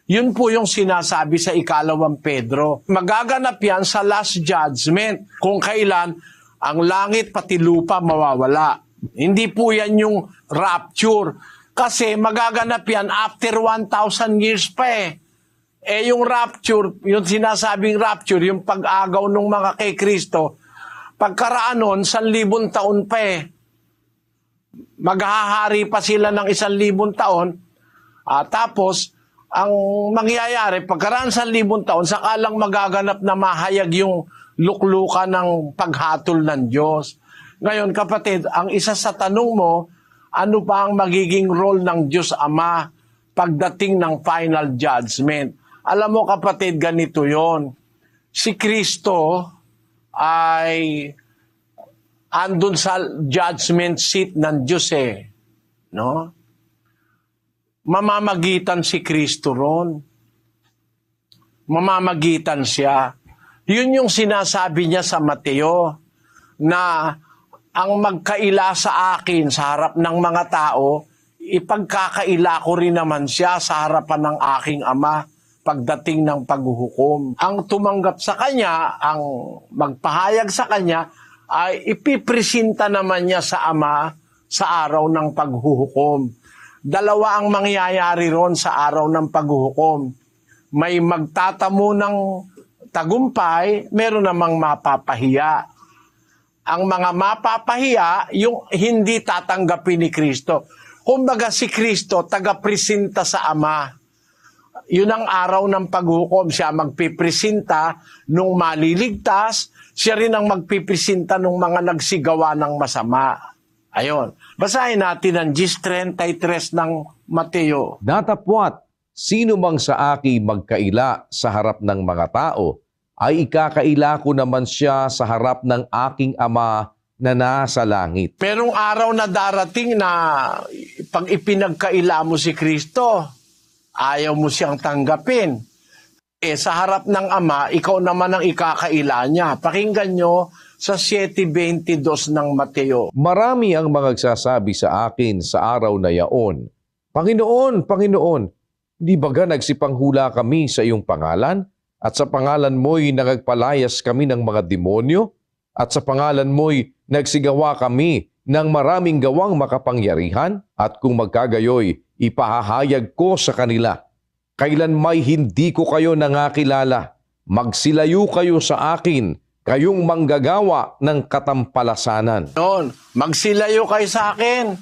Yun po yung sinasabi sa 2 Pedro. Magaganap yan sa last judgment, kung kailan ang langit pati lupa mawawala. Hindi po yan yung rapture. Kasi magaganap yan after 1,000 years pa Yung rapture, yung sinasabing rapture, yung pag-agaw ng mga kay Kristo, pagkaraan nun, 1,000 taon pa eh. Maghahari pa sila ng 1,000 taon. Tapos, ang mangyayari, pagkaraan 1,000 taon, saka lang magaganap na mahayag yung luklukan ng paghatol ng Diyos. Ngayon, kapatid, ang isa sa tanong mo, ano pa ang magiging role ng Diyos Ama pagdating ng final judgment? Alam mo, kapatid, ganito yon. Si Kristo ay andun sa judgment seat ng Diyos eh. No? Mamamagitan si Kristo ron. Mamamagitan siya. Yun yung sinasabi niya sa Mateo, na ang magkaila sa akin sa harap ng mga tao, ipagkakaila ko rin naman siya sa harapan ng aking Ama pagdating ng paghuhukom. Ang tumanggap sa kanya, ang magpahayag sa kanya, ay ipipresenta naman niya sa Ama sa araw ng paghuhukom. Dalawa ang mangyayari ron sa araw ng paghuhukom. May magtatamo ng tagumpay, meron namang mapapahiya. Ang mga mapapahiya, yung hindi tatanggapin ni Kristo. Kumbaga si Kristo, taga-presenta sa Ama. Yun ang araw ng paghukom. Siya magpipresenta nung maliligtas, siya rin ang magpipresenta nung mga nagsigawa ng masama. Ayon. Basahin natin ang 10:33 ng Mateo. Datapwat, sino mang sa aki magkaila sa harap ng mga tao, ay ikakaila ko naman siya sa harap ng aking Ama na nasa langit. Merong araw na darating na pag ipinagkaila mo si Kristo, ayaw mo siyang tanggapin. Sa harap ng Ama, ikaw naman ang ikakaila niya. Pakinggan nyo sa 7:22 ng Mateo. Marami ang magsasabi sa akin sa araw na yaon, Panginoon, Panginoon, di baga nagsipanghula kami sa iyong pangalan? At sa pangalan mo'y nagpalayas kami ng mga demonyo? At sa pangalan mo'y nagsigawa kami ng maraming gawang makapangyarihan? At kung magkagayoy, ipahahayag ko sa kanila, kailan may hindi ko kayo nangakilala, magsilayo kayo sa akin, kayong manggagawa ng katampalasanan. Noon, magsilayo kayo sa akin.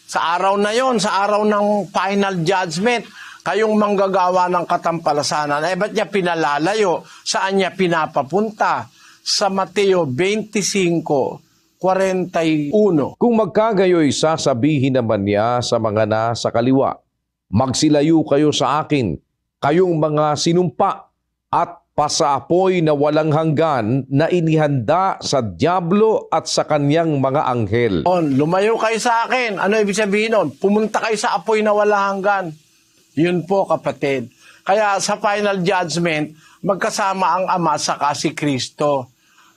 Sa araw na yon, sa araw ng final judgment, kayong manggagawa ng katampalasanan. Ba't niya pinalalayo? Saan niya pinapapunta? Sa Mateo 25:41. Kung magkagayoy, sasabihin naman niya sa mga nasa kaliwa, magsilayo kayo sa akin, kayong mga sinumpa at pasaapoy na walang hanggan na inihanda sa dyablo at sa kanyang mga anghel. Lumayo kayo sa akin. Ano ibig sabihin nun? Pumunta kayo sa apoy na walang hanggan. Yun po, kapatid. Kaya sa final judgment, magkasama ang Ama saka si Kristo.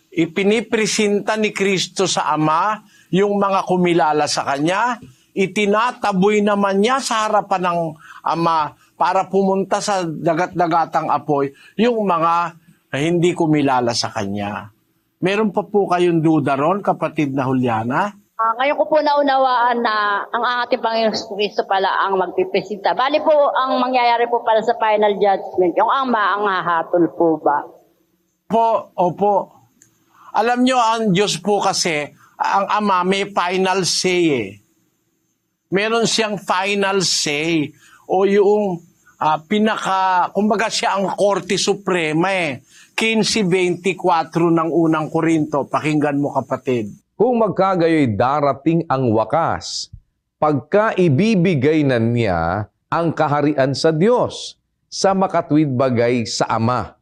Ipinipresenta ni Kristo sa Ama yung mga kumilala sa Kanya, itinataboy naman niya sa harapan ng Ama para pumunta sa dagat-dagatang apoy yung mga hindi kumilala sa Kanya. Meron pa po kayong duda ron, kapatid na Juliana? Ngayon ko po naunawaan na ang ating Panginoon Kristo pala ang magpipresenta. Bali po, ang mangyayari po pala sa final judgment, yung Ama ang hahatol po ba? Opo. Alam nyo, ang Diyos po kasi, ang Ama may final say eh. Meron siyang final say o yung kumbaga siya ang Korte Suprema eh. 15:24 ng unang Korinto. Pakinggan mo, kapatid. Kung magkagayoy darating ang wakas, pagka ibibigay na niya ang kaharian sa Diyos, sa makatwid bagay sa Ama.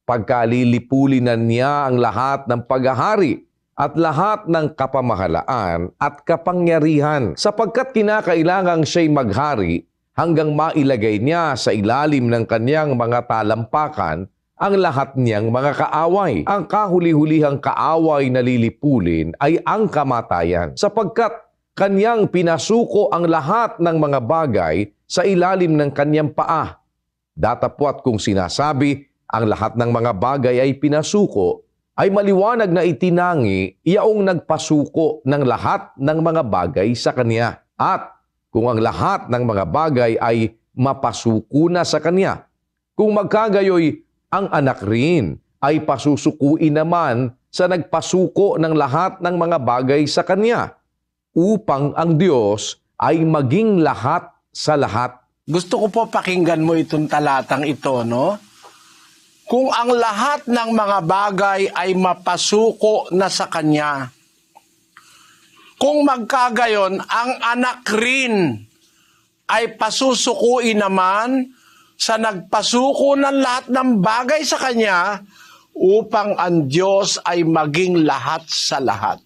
Pagka lilipulin na niya ang lahat ng paghahari at lahat ng kapamahalaan at kapangyarihan, sapagkat kinakailangang siya'y maghari hanggang mailagay niya sa ilalim ng kanyang mga talampakan ang lahat niyang mga kaaway. Ang kahuli-hulihang kaaway na lilipulin ay ang kamatayan, sapagkat kanyang pinasuko ang lahat ng mga bagay sa ilalim ng kanyang paa. Datapwat kung sinasabi, ang lahat ng mga bagay ay pinasuko, ay maliwanag na itinangi iyaong nagpasuko ng lahat ng mga bagay sa kanya. At kung ang lahat ng mga bagay ay mapasuko na sa kanya, Kung magkagayoy, ang anak rin ay pasusukuin naman sa nagpasuko ng lahat ng mga bagay sa kanya, upang ang Diyos ay maging lahat sa lahat. Gusto ko po pakinggan mo itong talatang ito, no? Kung ang lahat ng mga bagay ay mapasuko na sa Kanya, kung magkagayon, ang anak rin ay pasusukuin naman sa nagpasuko ng lahat ng bagay sa Kanya, upang ang Diyos ay maging lahat sa lahat.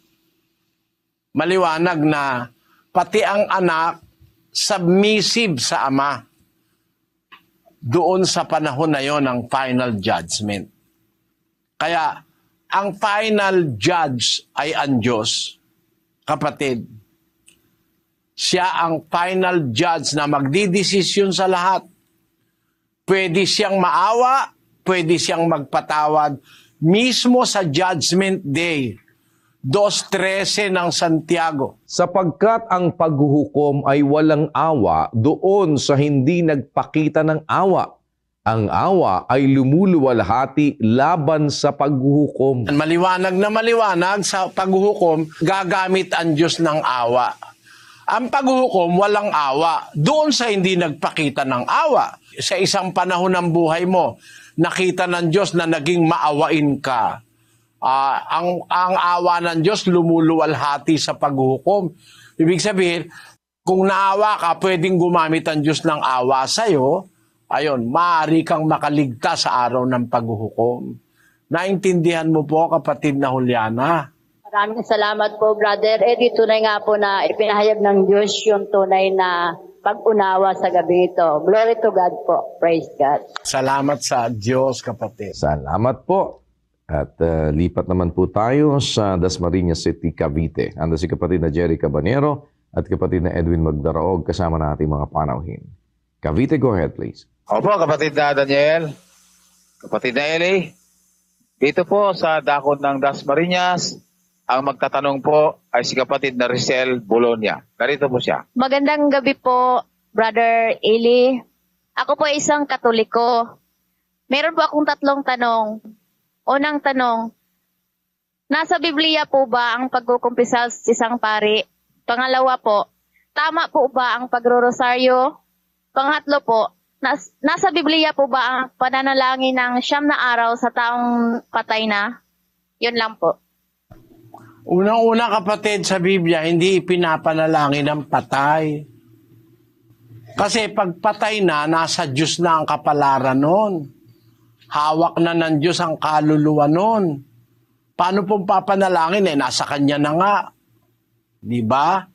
Maliwanag na pati ang anak submissive sa Ama doon sa panahon na yon ng final judgment. Kaya ang final judge ay ang Diyos. Kapatid, siya ang final judge na magdidesisyon sa lahat. Pwede siyang maawa, pwede siyang magpatawad mismo sa Judgment Day, 2:13 ng Santiago. Sapagkat ang paghuhukom ay walang awa doon sa hindi nagpakita ng awa. Ang awa ay lumuluwalhati laban sa paghuhukom. Maliwanag na maliwanag, sa paghuhukom, gagamit ang Diyos ng awa. Ang paghuhukom, walang awa doon sa hindi nagpakita ng awa. Sa isang panahon ng buhay mo, nakita ng Diyos na naging maawain ka. Ang awa ng Diyos lumuluwalhati sa paghuhukom. Ibig sabihin, kung naawa ka, pwedeng gumamit ang Diyos ng awa sa'yo. Ayon, maaari kang makaligtas sa araw ng paghuhukom. Naintindihan mo po, kapatid na Juliana? Maraming salamat po, Brother Eddie. Tunay nga po na ipinahayag ng Diyos yung tunay na pag-unawa sa gabi ito. Glory to God po. Praise God. Salamat sa Diyos, kapatid. Salamat po. At lipat naman po tayo sa Dasmariñas City, Cavite. Ando si kapatid na Jerry Cabanero at kapatid na Edwin Magdaraog kasama na ating mga panauhin. Cavite, go ahead please. Opo, kapatid na Daniel, kapatid na Eli, dito po sa dakod ng Dasmariñas, ang magtatanong po ay si kapatid na Rizal Bologna. Narito po siya. Magandang gabi po, Brother Eli. Ako po ay isang Katoliko. Meron po akong 3 tanong. Unang tanong, nasa Biblia po ba ang pagkukumpisal sa isang pari? Pangalawa po, tama po ba ang pagrorosaryo? Pangatlo po, nasa Biblia po ba ang pananalangin ng 9 na araw sa taong patay na? Yun lang po. Unang-una, kapatid, sa Biblia, hindi ipinapanalangin ang patay. Kasi pag patay na, nasa Diyos na ang kapalaran nun. Hawak na ng Diyos ang kaluluwa nun. Paano pong papanalangin? Nasa Kanya na nga. Diba?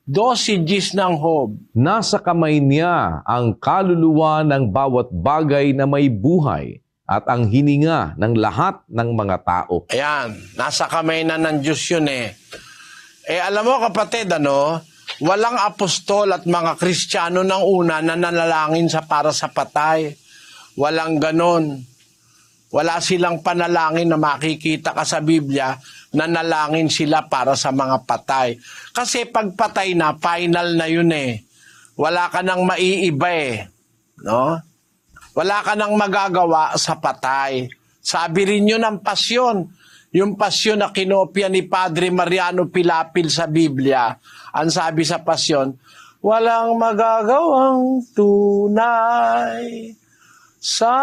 Dosages ng Job. Nasa kamay niya ang kaluluwa ng bawat bagay na may buhay at ang hininga ng lahat ng mga tao. Ayan, nasa kamay na ng Diyos yun eh. Alam mo kapatid, walang apostol at mga Kristiyano ng una na nanalangin para sa patay. Walang ganon. Wala silang panalangin na makikita ka sa Biblia, nanalangin sila para sa mga patay. Kasi pag patay na, final na yun eh. Wala ka nang maiiba eh. No? Wala ka nang magagawa sa patay. Sabi rin yun ang pasyon. Yung pasyon na kinopya ni Padre Mariano Pilapil sa Biblia. Ang sabi sa pasyon, walang magagawang tunay sa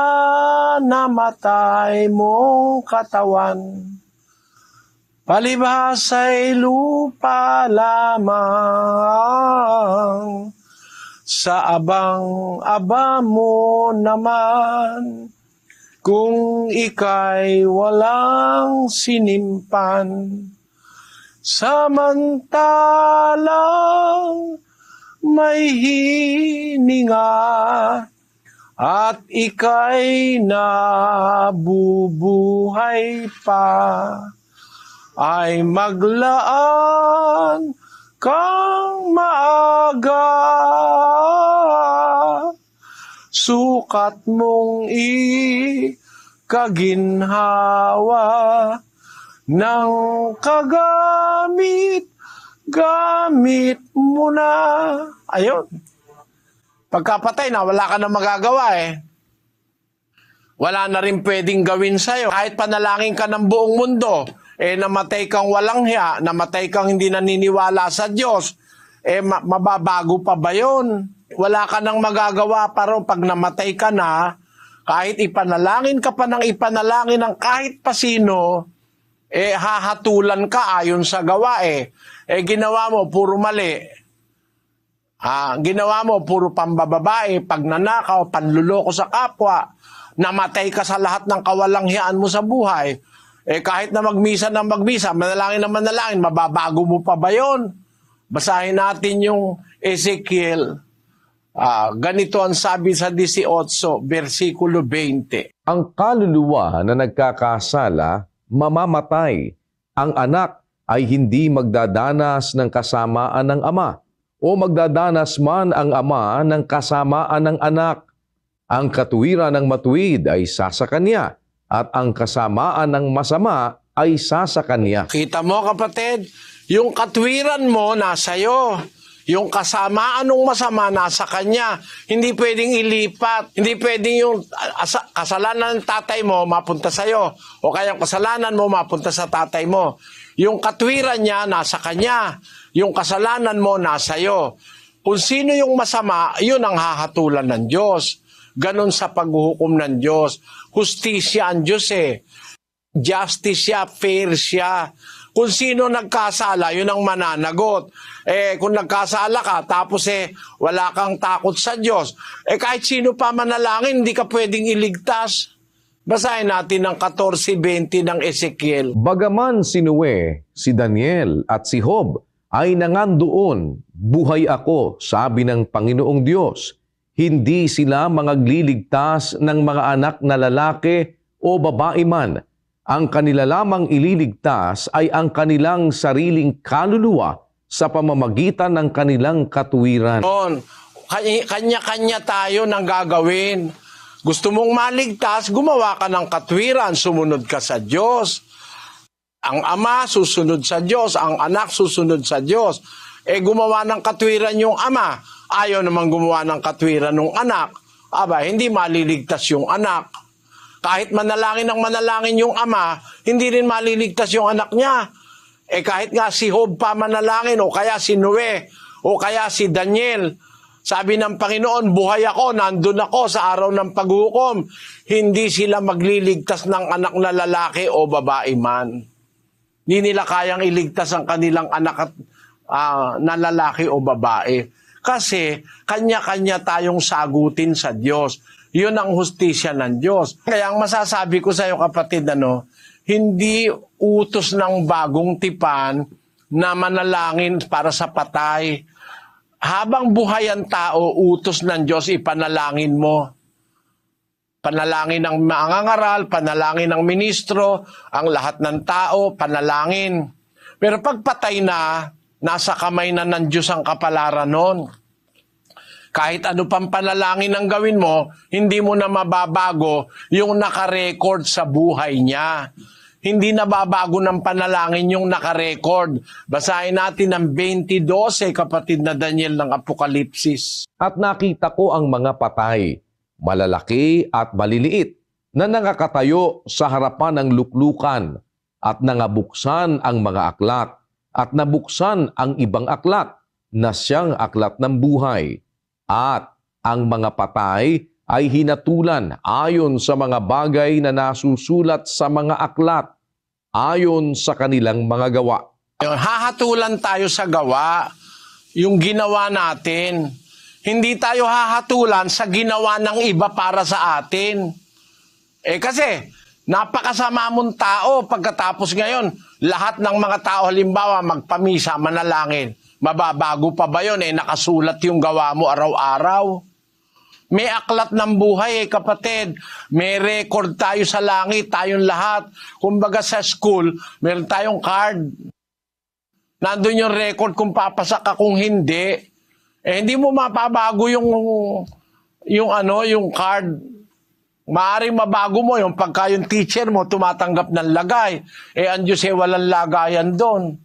namatay mong katawan. Palibhasa'y lupa lamang, sa abang-aba mo naman, kung ika'y walang sinimpan. Samantalang may hininga, at ika'y nabubuhay pa, ay maglaan kang maaga. Sukat mong ikaginhawa ng kagamit mo na. Ayun. Pagkapatay na, wala ka na magagawa eh. Wala na rin pwedeng gawin sa'yo. Kahit panalangin ka ng buong mundo, namatay kang walang hiya, namatay kang hindi naniniwala sa Diyos, mababago pa ba yun? Wala ka nang magagawa, pero pag namatay ka na, kahit ipanalangin ka pa ng ipanalangin ng kahit pa sino, hahatulan ka ayon sa gawa ginawa mo, puro mali. Ginawa mo, puro pambababae, pagnanakaw, panluloko sa kapwa, namatay ka sa lahat ng kawalanghiyaan mo sa buhay. Kahit na magmisa ng magmisa, manalangin na manalangin, mababago mo pa ba yun? Basahin natin yung Ezekiel. Ganito ang sabi sa 18, versikulo 20. Ang kaluluwa na nagkakasala, mamamatay. Ang anak ay hindi magdadanas ng kasamaan ng ama, o magdadanas man ang ama ng kasamaan ng anak. Ang katuwiran ng matuwid ay sasa kanya, at ang kasamaan ng masama ay sasa kanya. Kita mo, kapatid, yung katwiran mo nasa iyo. Yung kasamaan ng masama nasa kanya. Hindi pwedeng ilipat. Hindi pwedeng yung kasalanan ng tatay mo mapunta sa iyo. O kaya yung kasalanan mo mapunta sa tatay mo. Yung katwiran niya nasa kanya. Yung kasalanan mo nasa iyo. Kung sino yung masama, yun ang hahatulan ng Diyos. Ganon sa paghuhukom ng Diyos. Hustisya ang Diyos Justice siya, fair siya. Kung sino nagkasala, yun ang mananagot. Kung nagkasala ka, tapos wala kang takot sa Diyos, kahit sino pa manalangin, hindi ka pwedeng iligtas. Basahin natin ang 14:20 ng Ezekiel. Bagaman si Noe, si Daniel at si Job ay nangandoon, buhay ako, sabi ng Panginoong Diyos. Hindi sila mangagliligtas ng mga anak na lalaki o babae man. Ang kanila lamang ililigtas ay ang kanilang sariling kaluluwa sa pamamagitan ng kanilang katuwiran. Kanya-kanya tayo ng gagawin. Gusto mong maligtas, gumawa ka ng katwiran, sumunod ka sa Diyos. Ang ama susunod sa Diyos, ang anak susunod sa Diyos. Gumawa ng katwiran yung ama, ayaw naman gumawa ng katwiran ng anak. Hindi maliligtas yung anak. Kahit manalangin ng manalangin yung ama, hindi rin maliligtas yung anak niya. Kahit nga si Job pa manalangin, o kaya si Noe, o kaya si Daniel, sabi ng Panginoon, buhay ako, nandun ako sa araw ng paghukom. Hindi sila magliligtas ng anak na lalaki o babae man. Hindi nila kayang iligtas ang kanilang anak na lalaki o babae. Kasi kanya-kanya tayong sagutin sa Diyos. Yun ang hustisya ng Diyos. Kaya ang masasabi ko sa iyo, kapatid, hindi utos ng bagong tipan na manalangin para sa patay. Habang buhay ang tao, utos ng Diyos, ipanalangin mo. Panalangin ng mangangaral, panalangin ng ministro, ang lahat ng tao, panalangin. Pero pag patay na, nasa kamay na ng Diyos ang kapalaran nun. Kahit ano pang panalangin ang gawin mo, hindi mo na mababago yung nakarecord sa buhay niya. Hindi nababago ng panalangin yung nakarecord. Basahin natin ang 20:12, kapatid na Daniel ng Apokalipsis. At nakita ko ang mga patay, malalaki at maliliit, na nakakatayo sa harapan ng luklukan, at nangabuksan ang mga aklat, at nabuksan ang ibang aklat, na siyang aklat ng buhay. At ang mga patay ay hinatulan ayon sa mga bagay na nasusulat sa mga aklat, ayon sa kanilang mga gawa. Hahatulan tayo sa gawa, yung ginawa natin. Hindi tayo hahatulan sa ginawa ng iba para sa atin. Kasi napakasama mong tao pagkatapos ngayon, lahat ng mga tao halimbawa magpamisa, manalangin. Mababago pa ba yun? Nakasulat yung gawa mo araw-araw. May aklat ng buhay kapatid. May record tayo sa langit, tayong lahat. Kumbaga sa school, meron tayong card. Nandun yung record kung papasa ka, kung hindi. Hindi mo mapabago yung card. Maaring mabago mo yung pagka yung teacher mo tumatanggap ng lagay. Ang Diyos walang lagayan doon.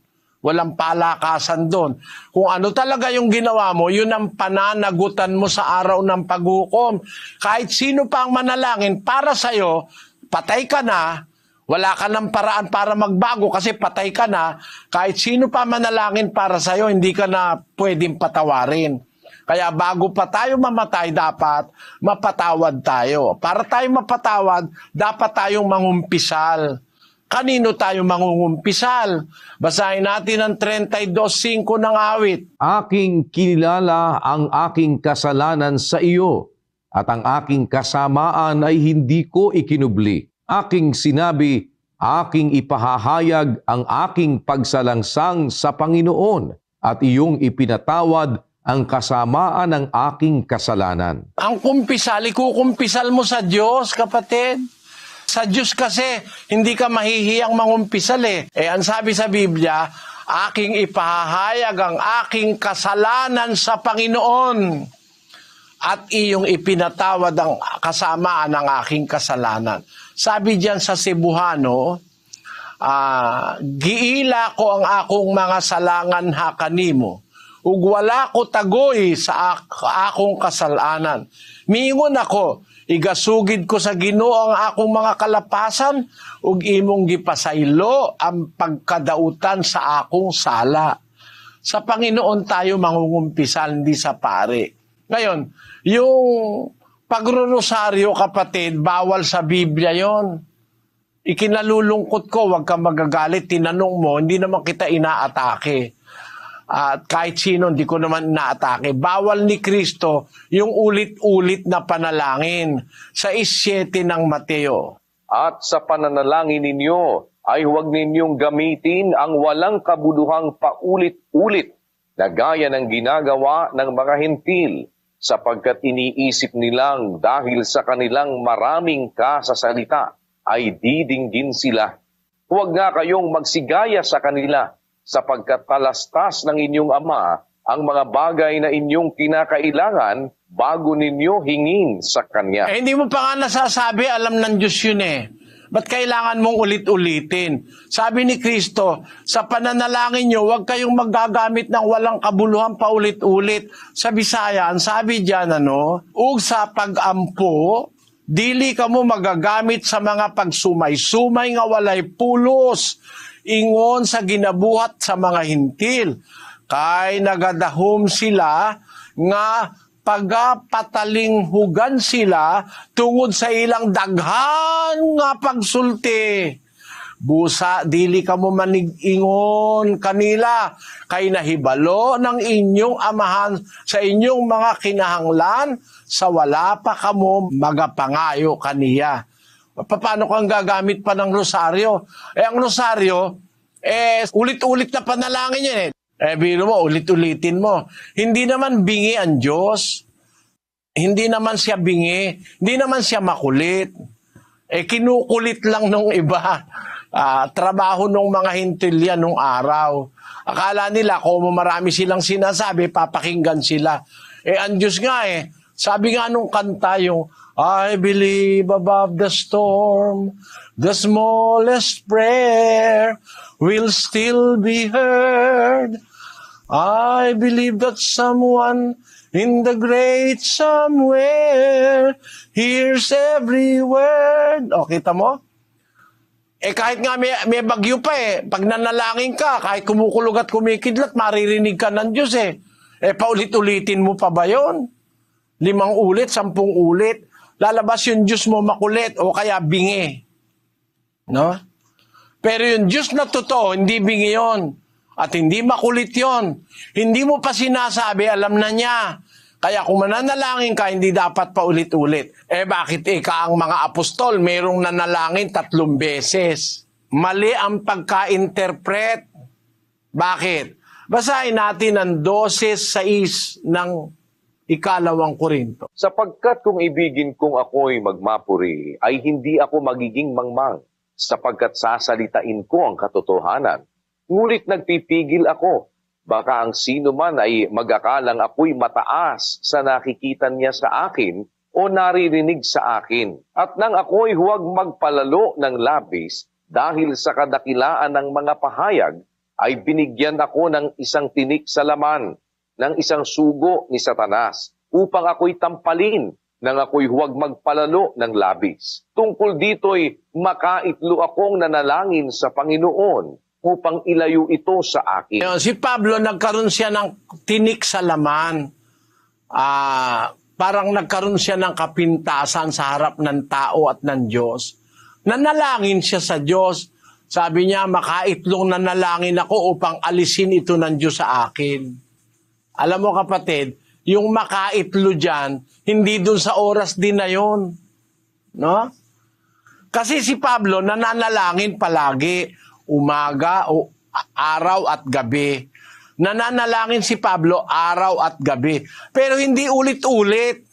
Walang palakasan doon. Kung ano talaga yung ginawa mo, yun ang pananagutan mo sa araw ng paghukom. Kahit sino pa ang manalangin para sa'yo, patay ka na, wala ka ng paraan para magbago kasi patay ka na, kahit sino pa manalangin para sa'yo, hindi ka na pwedeng patawarin. Kaya bago pa tayo mamatay, dapat mapatawad tayo. Para tayo mapatawad, dapat tayong mangumpisal. Kanino tayo mangungumpisal? Basahin natin ang 32:5 ng awit. Aking kilala ang aking kasalanan sa iyo, at ang aking kasamaan ay hindi ko ikinubli. Aking sinabi, aking ipahahayag ang aking pagsalangsang sa Panginoon, at iyong ipinatawad ang kasamaan ng aking kasalanan. Ang kumpisal, ikukumpisal mo sa Diyos, kapatid. Sa Diyos kasi, hindi ka mahihiyang mangumpisal eh. Ang sabi sa Biblia, aking ipahahayag ang aking kasalanan sa Panginoon, at iyong ipinatawad ang kasamaan ng aking kasalanan. Sabi diyan sa Cebuano, giila ko ang akong mga salangan ha kanimo, ug wala ko tagoy sa akong kasalanan. Miingon ako, igasugid ko sa Ginoo ang akong mga kalapasan, ug imong gipasaylo ang pagkadautan sa akong sala. Sa Panginoon tayo mangungumpisal, hindi sa pare. Ngayon, yung pagrorosaryo, kapatid, bawal sa Biblia yon. Ikinalulungkot ko, wag kang magagalit, tinanong mo, hindi naman kita inaatake. At kahit sino, hindi ko naman inaatake. Bawal ni Kristo yung ulit-ulit na panalangin sa 7 ng Mateo. At sa pananalangin ninyo ay huwag ninyong gamitin ang walang kabuluhang paulit-ulit na gaya ng ginagawa ng mga hentil, sapagkat iniisip nilang dahil sa kanilang maraming kasasalita ay didinggin sila. Huwag nga kayong magsigaya sa kanila, sapagkat talastas ng inyong Ama ang mga bagay na inyong kinakailangan bago ninyo hingin sa Kanya. Hindi mo pa nga nasasabi, alam ng Diyos yun eh. Ba't kailangan mong ulit-ulitin? Sabi ni Kristo, sa pananalangin nyo, huwag kayong magagamit ng walang kabuluhan paulit-ulit. Sa Bisaya, ang sabi diyan, ug sa pag-ampo, dili ka mo magagamit sa mga pagsumay-sumay nga walay pulos, ingon sa ginabuhat sa mga hintil. Kay nagadahom sila nga pagapatalinhugan sila tungod sa ilang daghan nga pagsulti. Busa, dili ka mo manig-ingon kanila, kay nahibalo ng inyong amahan sa inyong mga kinahanglan, sa wala pa kamo magapangayo kaniya. Paano kang gagamit pa ng rosaryo? Ang rosaryo, ulit-ulit na panalangin yan eh. Biro mo, ulit-ulitin mo. Hindi naman bingi ang Diyos. Hindi naman siya bingi. Hindi naman siya makulit. Kinukulit lang nung iba. Trabaho nung mga hintil yan nung araw. Akala nila kung marami silang sinasabi, papakinggan sila. Ang Diyos nga sabi nga nung kanta yung, I believe above the storm, the smallest prayer will still be heard. I believe that someone in the great somewhere hears every word. O, kita mo? Kahit nga may bagyo pa pag nanalangin ka, kahit kumukulog at kumikidlat, maririnig ka ng Diyos paulit-ulitin mo pa ba yun? 5 ulit, 10 ulit. Lalabas yung Diyos mo makulit o kaya bingi. No? Pero yung Diyos na totoo, hindi bingi yun. At hindi makulit yon. Hindi mo pa sinasabi, alam na niya. Kaya kung mananalangin ka, hindi dapat pa ulit-ulit. Bakit ang mga apostol, mayroong nanalangin 3 beses? Mali ang pagka-interpret. Bakit? Basahin natin ang 12:6 ng 2 Korinto. Sapagkat kung ibigin kong ako'y magmapuri, ay hindi ako magiging mangmang, sapagkat sasalitain ko ang katotohanan. Ngunit nagpipigil ako, baka ang sino man ay mag-akalang ako'y mataas sa nakikita niya sa akin o naririnig sa akin. At nang ako'y huwag magpalalo ng labis dahil sa kadakilaan ng mga pahayag, ay binigyan ako ng isang tinik sa laman, ng isang sugo ni Satanas, upang ako'y tampalin, nang ako'y huwag magpalalo ng labis. Tungkol dito'y makaitlo akong nanalangin sa Panginoon upang ilayo ito sa akin. Si Pablo, nagkaroon siya ng tinik sa laman. Parang nagkaroon siya ng kapintasan sa harap ng tao at ng Diyos. Nanalangin siya sa Diyos. Sabi niya, makaitlong nanalangin ako upang alisin ito ng Diyos sa akin. Alam mo kapatid, yung makaitlo dyan, hindi dun sa oras din na yun. No? Kasi si Pablo nananalangin palagi, umaga, araw at gabi. Nananalangin si Pablo araw at gabi. Pero hindi ulit-ulit.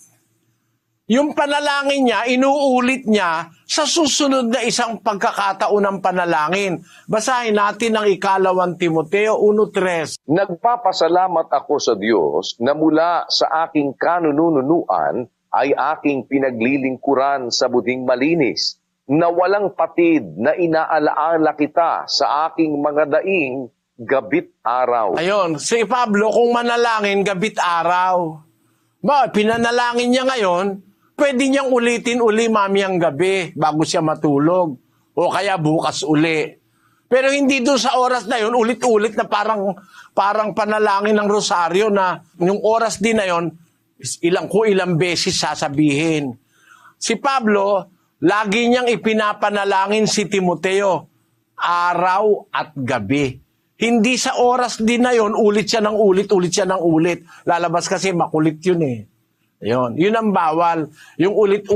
Yung panalangin niya, inuulit niya sa susunod na isang pagkakataon ng panalangin. Basahin natin ang 2 Timoteo 1:3. Nagpapasalamat ako sa Diyos na mula sa aking kanununuan ay aking pinaglilingkuran sa buding malinis, na walang patid na inaalaala kita sa aking mga daing gabit araw. Ayun, si Pablo kung manalangin gabit araw. Pinanalangin niya ngayon, pwede niyang ulitin uli mamayang gabi bago siya matulog. O kaya bukas uli. Pero hindi doon sa oras na yun, ulit-ulit na parang panalangin ng rosaryo na yung oras din na yun, ilang beses sasabihin. Si Pablo, lagi niyang ipinapanalangin si Timoteo, araw at gabi. Hindi sa oras din na yun, ulit siya ng ulit siya ng ulit. Lalabas kasi makulit yun eh. Yun ang bawal. Yung ulit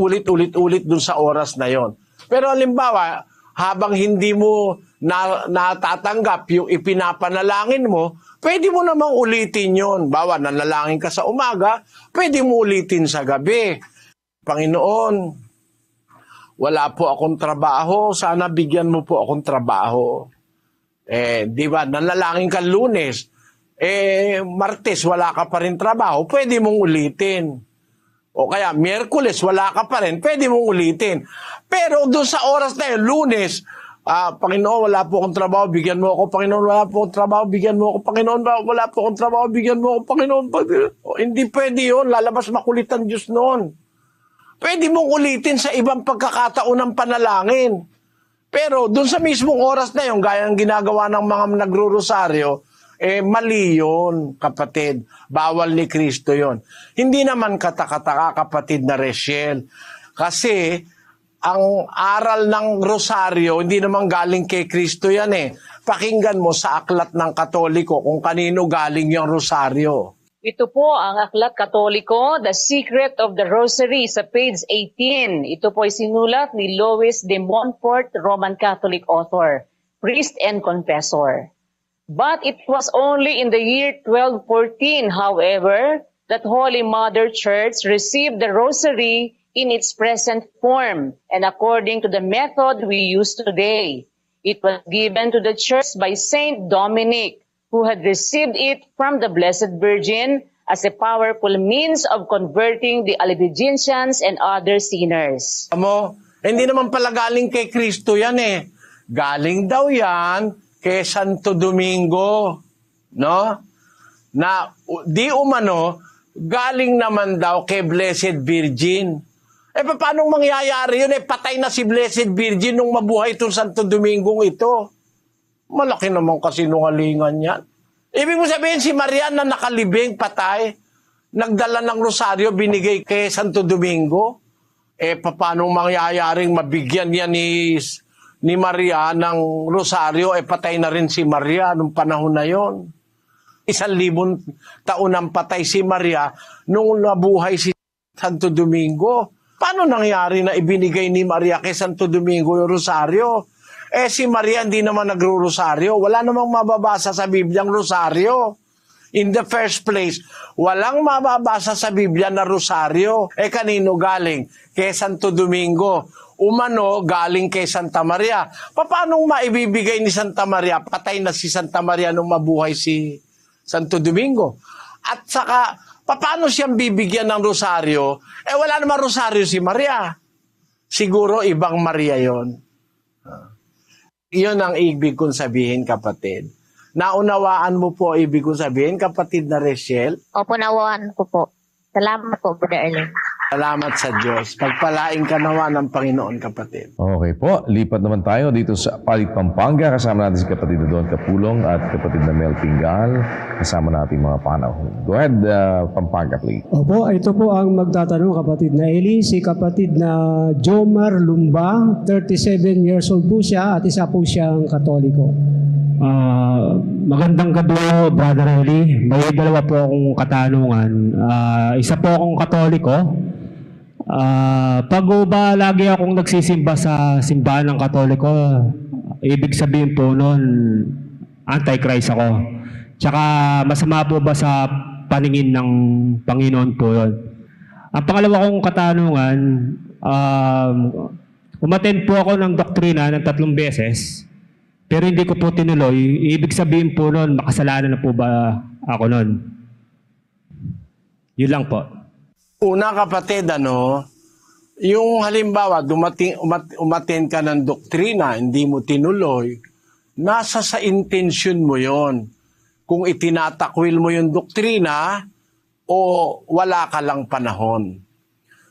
dun sa oras na yon. Pero halimbawa, habang hindi mo natatanggap yung ipinapanalangin mo, pwede mo namang ulitin yon. Bawa, nanalangin ka sa umaga, pwede mo ulitin sa gabi. Panginoon, wala po akong trabaho, sana bigyan mo po akong trabaho. Di ba, nanalangin ka Lunes, Martes wala ka pa rin trabaho, pwede mong ulitin. O kaya, Miyerkules, wala ka pa rin, pwede mong ulitin. Pero doon sa oras na yun, Lunes, Panginoon, wala po akong trabaho, bigyan mo ako. Panginoon, wala po akong trabaho, bigyan mo ako. Panginoon, wala po akong trabaho, bigyan mo ako. Panginoon, hindi pwede yun. Lalabas makulit ang Diyos noon. Pwede mong ulitin sa ibang pagkakataon ng panalangin. Pero doon sa mismong oras na yun, gaya ng ginagawa ng mga nagro-rosaryo, mali yun, kapatid. Bawal ni Kristo yun. Hindi naman katakataka, kapatid na Rachel. Kasi, ang aral ng rosaryo, hindi naman galing kay Kristo yan eh. Pakinggan mo sa aklat ng Katoliko kung kanino galing yung rosaryo. Ito po ang Aklat Katoliko, The Secret of the Rosary sa page 18. Ito po ay sinulat ni Louis de Montfort, Roman Catholic author, priest and confessor. But it was only in the year 1214, however, that Holy Mother Church received the Rosary in its present form and according to the method we use today. It was given to the Church by Saint Dominic, who had received it from the Blessed Virgin as a powerful means of converting the Albigensians and other sinners. Hindi naman pala galing kay Kristo yan eh. Galing daw yan kay Santo Domingo, no? Na di umano, galing naman daw kay Blessed Virgin. Paano mangyayari yun? Patay na si Blessed Virgin nung mabuhay itong Santo Domingo ito. Malaki naman kasi nungalingan yan. Ibig mo sabihin si Maria na nakalibing, patay, nagdala ng rosaryo, binigay kay Santo Domingo. Paano mangyayaring mabigyan yan ni Maria ng rosaryo, patay na rin si Maria nung panahon na yon. 1,000 taon ang patay si Maria nung nabuhay si Santo Domingo. Paano nangyari na ibinigay ni Maria kay Santo Domingo yung rosaryo? Si Maria hindi naman nagro-rosaryo. Wala namang mababasa sa Biblia ang rosaryo. In the first place, walang mababasa sa Biblia na rosaryo. Kanino galing? Kay Santo Domingo. Umano, galing kay Santa Maria. Paano maibibigay ni Santa Maria? Patay na si Santa Maria nung mabuhay si Santo Domingo. At saka, paano siyang bibigyan ng rosaryo? Wala naman rosaryo si Maria. Siguro, ibang Maria yon. Iyon ang ibig kong sabihin, kapatid. Naunawaan mo po ibig ko sabihin, kapatid na Rachel? Opo, nawaan ko po. Salamat po, Brother Eli. Salamat sa Diyos. Pagpalain ka nawa ng Panginoon, kapatid. Okay po, lipat naman tayo dito sa Palit, Pampanga. Kasama natin si kapatid na Don Capulong at kapatid na Mel Pingal. Kasama natin mga panahon. Go ahead, Pampanga, please. Opo, ito po ang magtatanong, kapatid na Eli. Si kapatid na Jomar Lumba, 37 years old po siya at isa po siyang Katoliko. Magandang gabi, Brother Eli. May dalawa po akong katanungan. Isa po akong Katoliko. Pag ba lagi akong nagsisimba sa simbahan ng Katoliko, ibig sabihin po noon, Antichrist ako. Tsaka masama po ba sa paningin ng Panginoon po yun? Ang pangalawa kong katanungan, umattend po ako ng doktrina ng 3 beses, pero hindi ko po tinuloy. Ibig sabihin po noon, makasalanan na po ba ako noon? Yun lang po. Una, kapatid, yung halimbawa, umattend ka ng doktrina, hindi mo tinuloy, nasa sa intention mo yon. Kung itinatakwil mo yung doktrina o wala ka lang panahon.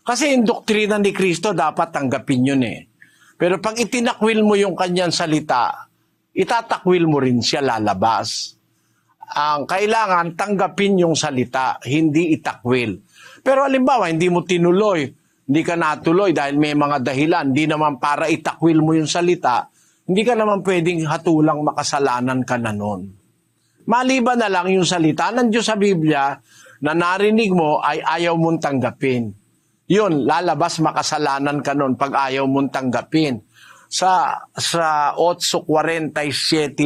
Kasi yung doktrina ni Kristo dapat tanggapin yun eh. Pero pag itinakwil mo yung kanyang salita, itatakwil mo rin siya lalabas. Ang kailangan tanggapin yung salita, hindi itakwil. Pero halimbawa, hindi mo tinuloy, hindi ka natuloy dahil may mga dahilan, hindi naman para itakwil mo yung salita, hindi ka naman pwedeng hatulang makasalanan ka na nun. Maliban na lang yung salita ng Diyos sa Biblia na narinig mo ay ayaw mong tanggapin. Yun, lalabas makasalanan ka nun pag ayaw mong tanggapin. Sa 8:47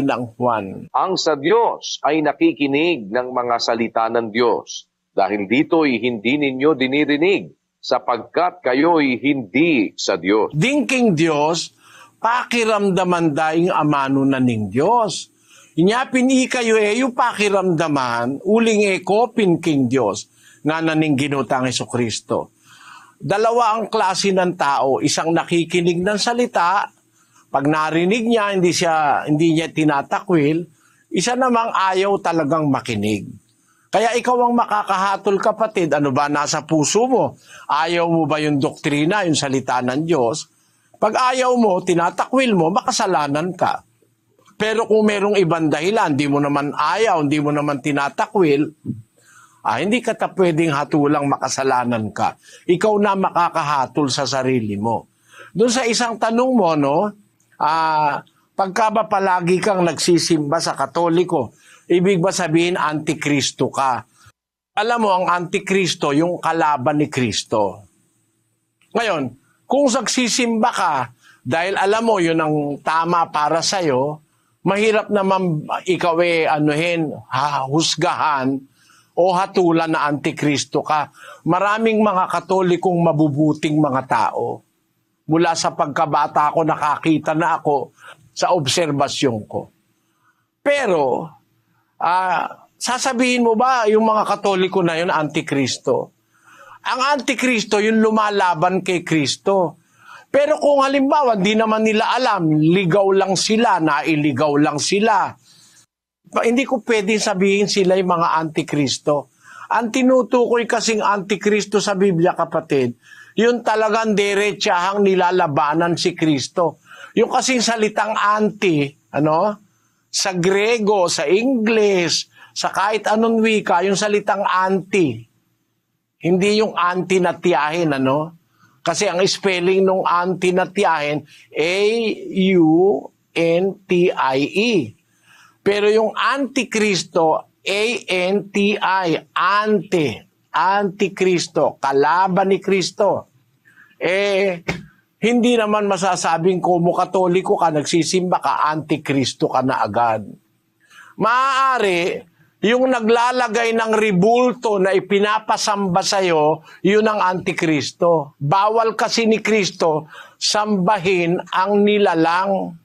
ng Juan. Ang sa Diyos ay nakikinig ng mga salita ng Diyos. Dahil dito'y hindi ninyo dinirinig, sapagkat kayo'y hindi sa Diyos. Dingking Diyos, pakiramdaman daing amano na ning Diyos. Inyapin kayo yung pakiramdaman, uling kopin king Diyos, nga naning ginutang Jesucristo. Dalawa ang klase ng tao, isang nakikinig ng salita, pag narinig niya, hindi niya tinatakwil, isa namang ayaw talagang makinig. Kaya ikaw ang makakahatol, kapatid, ano ba nasa puso mo? Ayaw mo ba yung doktrina, yung salita ng Diyos? Pag ayaw mo, tinatakwil mo, makasalanan ka. Pero kung merong ibang dahilan, hindi mo naman ayaw, hindi mo naman tinatakwil, hindi ka pwedeng hatulang makasalanan ka. Ikaw na makakahatol sa sarili mo. Doon sa isang tanong mo, pagka ba palagi kang nagsisimba sa Katoliko, ibig ba sabihin Antikristo ka? Alam mo, ang Antikristo, yung kalaban ni Kristo. Ngayon, kung nagsisimba ka, dahil alam mo, yun ang tama para sa'yo, mahirap naman ikaw husgahan o hatulan na Antikristo ka. Maraming mga Katolikong mabubuting mga tao. Mula sa pagkabata ko, nakakita na ako sa obserbasyon ko. Pero, sasabihin mo ba yung mga Katoliko na yun, Antikristo? Ang Antikristo, yung lumalaban kay Kristo. Pero kung halimbawa, di naman nila alam, ligaw lang sila, nailigaw lang sila. Hindi ko pwedeng sabihin sila yung mga Antikristo. Ang tinutukoy kasing Antikristo sa Biblia, kapatid, yun talagang diretsahang nilalabanan si Kristo. Yung kasing salitang anti, sa Grego, sa English, sa kahit anong wika, yung salitang anti. Hindi yung anti na tiyahin, Kasi ang spelling ng anti na tiyahin, A-U-N-T-I-E. Pero yung Antikristo, A-N-T-I, Antikristo, kalaban ni Kristo. Hindi naman masasabing kung Katoliko ka, nagsisimba ka, Antikristo ka na agad. Maaari, yung naglalagay ng ribulto na ipinapasamba sa'yo, yun ang Antikristo. Bawal kasi ni Kristo sambahin ang nilalang.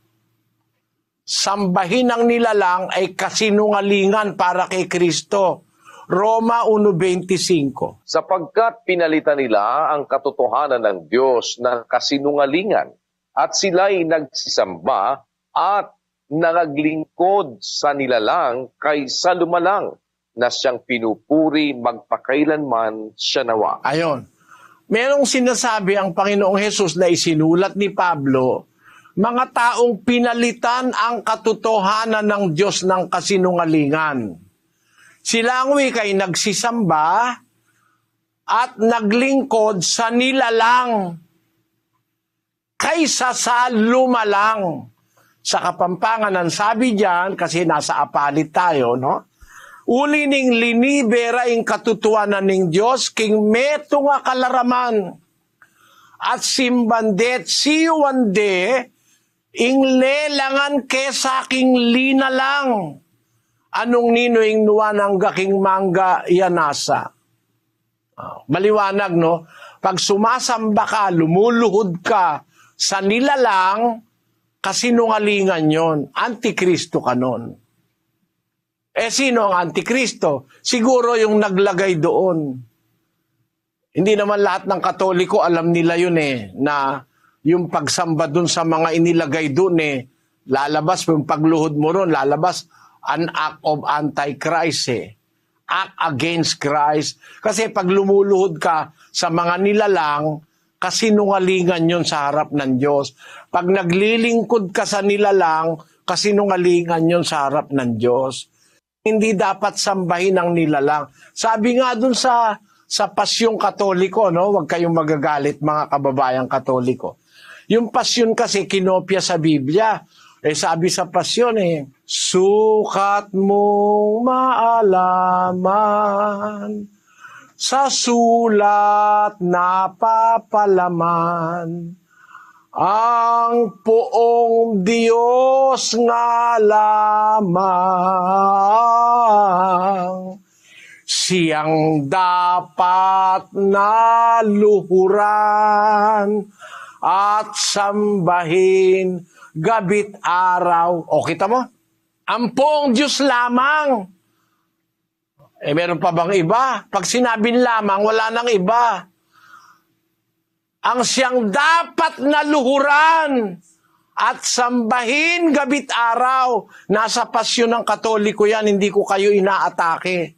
Sambahin ang nilalang ay kasinungalingan para kay Kristo. Roma 1:25. Sapagkat pinalitan nila ang katotohanan ng Diyos ng kasinungalingan at sila'y nagsisamba at na naglingkod sa nilalang kaysa lumalang, na siyang pinupuri magpakailanman siya nawa. Ayon. Merong sinasabi ang Panginoong Hesus na isinulat ni Pablo, mga taong pinalitan ang katotohanan ng Diyos ng kasinungalingan. Sila ang wika'y nagsisamba at naglingkod sa nilalang kaysa sa lumalang. Sa Kapampangan, ang sabi diyan, kasi nasa apalit tayo, no? Uli ning linibera ing katutuanan ning Diyos, king meto nga kalaraman. At simbandet siwande, ing lelangan kesa king linalang. Anong nino ing nuwanang gaking mangga yanasa. Maliwanag, no? Pag sumasamba ka, lumuluhod ka sa nilalang, kasinungalingan yon. Antikristo ka nun. Eh, sino ang Antikristo? Siguro yung naglagay doon. Hindi naman lahat ng Katoliko alam nila yun na yung pagsamba doon sa mga inilagay doon lalabas, yung pagluhod mo ron, lalabas an act of Antichrist Act against Christ. Kasi pag lumuluhod ka sa mga nilalang, kasinungalingan yun sa harap ng Diyos. Pag naglilingkod ka sa nilalang, kasinungalingan yun sa harap ng Diyos. Hindi dapat sambahin ang nilalang. Sabi nga dun sa pasyong Katoliko, no? Huwag kayong magagalit mga kababayang Katoliko. Yung pasyon kasi kinopya sa Biblia. Sabi sa pasyon sukat mong maalaman, sa sulat na papalaman, ang poong Diyos nga lamang, siyang dapat na luhuran at sambahin gabit araw. O, kita mo? Ang poong Diyos lamang. Meron pa bang iba? Pag sinabing lamang, wala nang iba. Ang siyang dapat na luhuran at sambahin gabit araw. Nasa pasyon ng Katoliko yan, hindi ko kayo inaatake.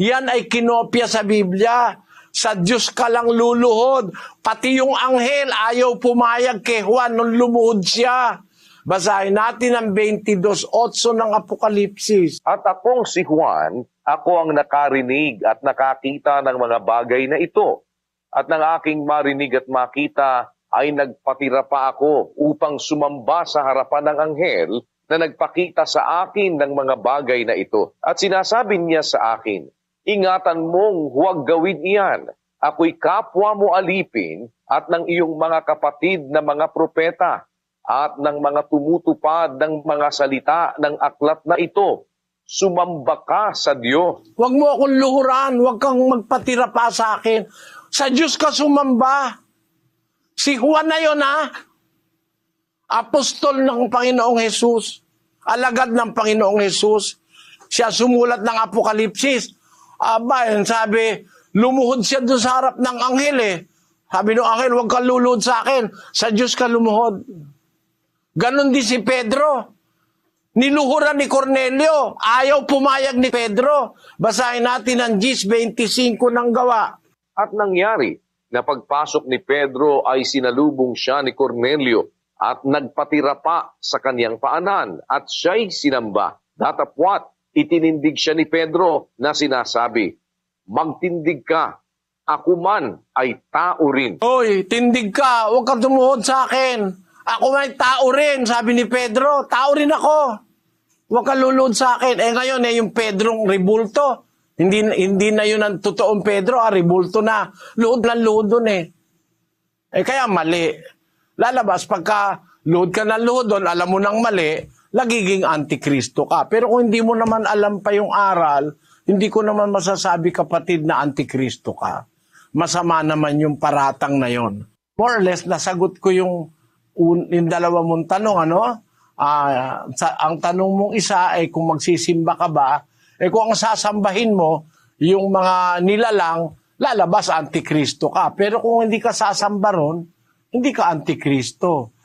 Yan ay kinopya sa Biblia. Sa Diyos ka lang luluhod. Pati yung anghel ayaw pumayag kay Juan nung lumuhod siya. Basahin natin ang 22:8 ng Apokalipsis. At akong si Juan, ako ang nakarinig at nakakita ng mga bagay na ito. At ng aking marinig at makita ay nagpatira pa ako upang sumamba sa harapan ng anghel na nagpakita sa akin ng mga bagay na ito. At sinasabi niya sa akin, ingatan mong huwag gawin iyan. Ako'y kapwa mo alipin at ng iyong mga kapatid na mga propeta at ng mga tumutupad ng mga salita ng aklat na ito. Sumamba ka sa Diyos. Huwag mo akong luhuran, huwag kang magpatira pa sa akin. Sa Diyos ka sumamba. Si Juan na yun, apostol ng Panginoong Hesus. Alagad ng Panginoong Hesus. Siya sumulat ng Apokalipsis. Sabi, lumuhod siya doon sa harap ng anghel Sabi ng anghel, huwag kang luluhod sa akin. Sa Diyos ka lumuhod. Ganon din si Pedro. Niluhuran ni Cornelio. Ayaw pumayag ni Pedro. Basahin natin ang Gis 25 ng Gawa. At nangyari na pagpasok ni Pedro ay sinalubong siya ni Cornelio at nagpatira pa sa kaniyang paanan at siya'y sinamba. Datapwat, itinindig siya ni Pedro na sinasabi, magtindig ka, ako man ay tao rin. Oy, tindig ka, huwag ka tumuhod sa akin. Ako may tao rin, sabi ni Pedro, tao rin ako. Huwag ka luluhod sa akin. Ngayon, yung Pedrong ribulto, hindi na yun ang totoong Pedro, ribulto na. Luhod lang luhod dun kaya mali. Lalabas, pagka luhod ka ng luhod dun, alam mo nang mali, nagiging antikristo ka. Pero kung hindi mo naman alam pa yung aral, hindi ko naman masasabi kapatid na antikristo ka. Masama naman yung paratang na yon. More or less, nasagot ko yung dalawa mong tanong, ang tanong mong isa ay kung magsisimba ka ba, kung ang sasambahin mo, yung mga nilalang, lalabas antikristo ka. Pero kung hindi ka sasamba ron, hindi ka antikristo.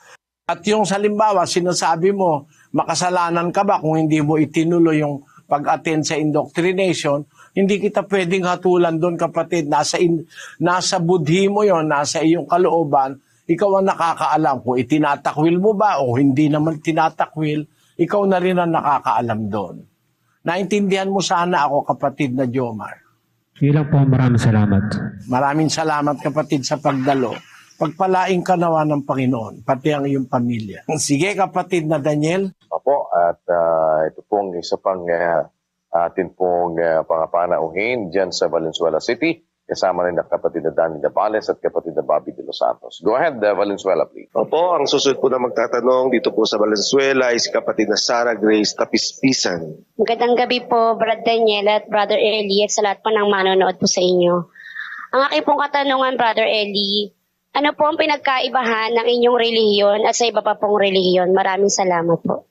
At yung salimbawa, sinasabi mo, makasalanan ka ba kung hindi mo itinuloy yung pag-attend sa indoctrination, hindi kita pwedeng hatulan doon, kapatid. Nasa budhi mo yon, nasa iyong kalooban, ikaw ang nakakaalam kung itinatakwil mo ba o hindi naman tinatakwil, ikaw na rin ang nakakaalam doon. Naintindihan mo sana ako, kapatid na Jomar. Yun lang po, maraming salamat. Maraming salamat, kapatid, sa pagdalo. Pagpalaing ka nawa ng Panginoon, pati ang iyong pamilya. Sige, kapatid na Daniel. Opo, at ito pong isa pang atin pong pangapanauhin dyan sa Valenzuela City, kasama rin ang kapatid na Danny Navales at kapatid na Bobby de los Santos. Go ahead, Valenzuela, please. Opo, ang susunod po na magtatanong dito po sa Valenzuela is kapatid na Sarah Grace Tapispisan. Magandang gabi po, Brad Daniel at Brother Eli, at sa lahat po ng manonood po sa inyo. Ang aking pong katanungan, Brother Eli, ano po ang pinagkaibahan ng inyong relihiyon at sa iba pa pong relihiyon? Maraming salamat po.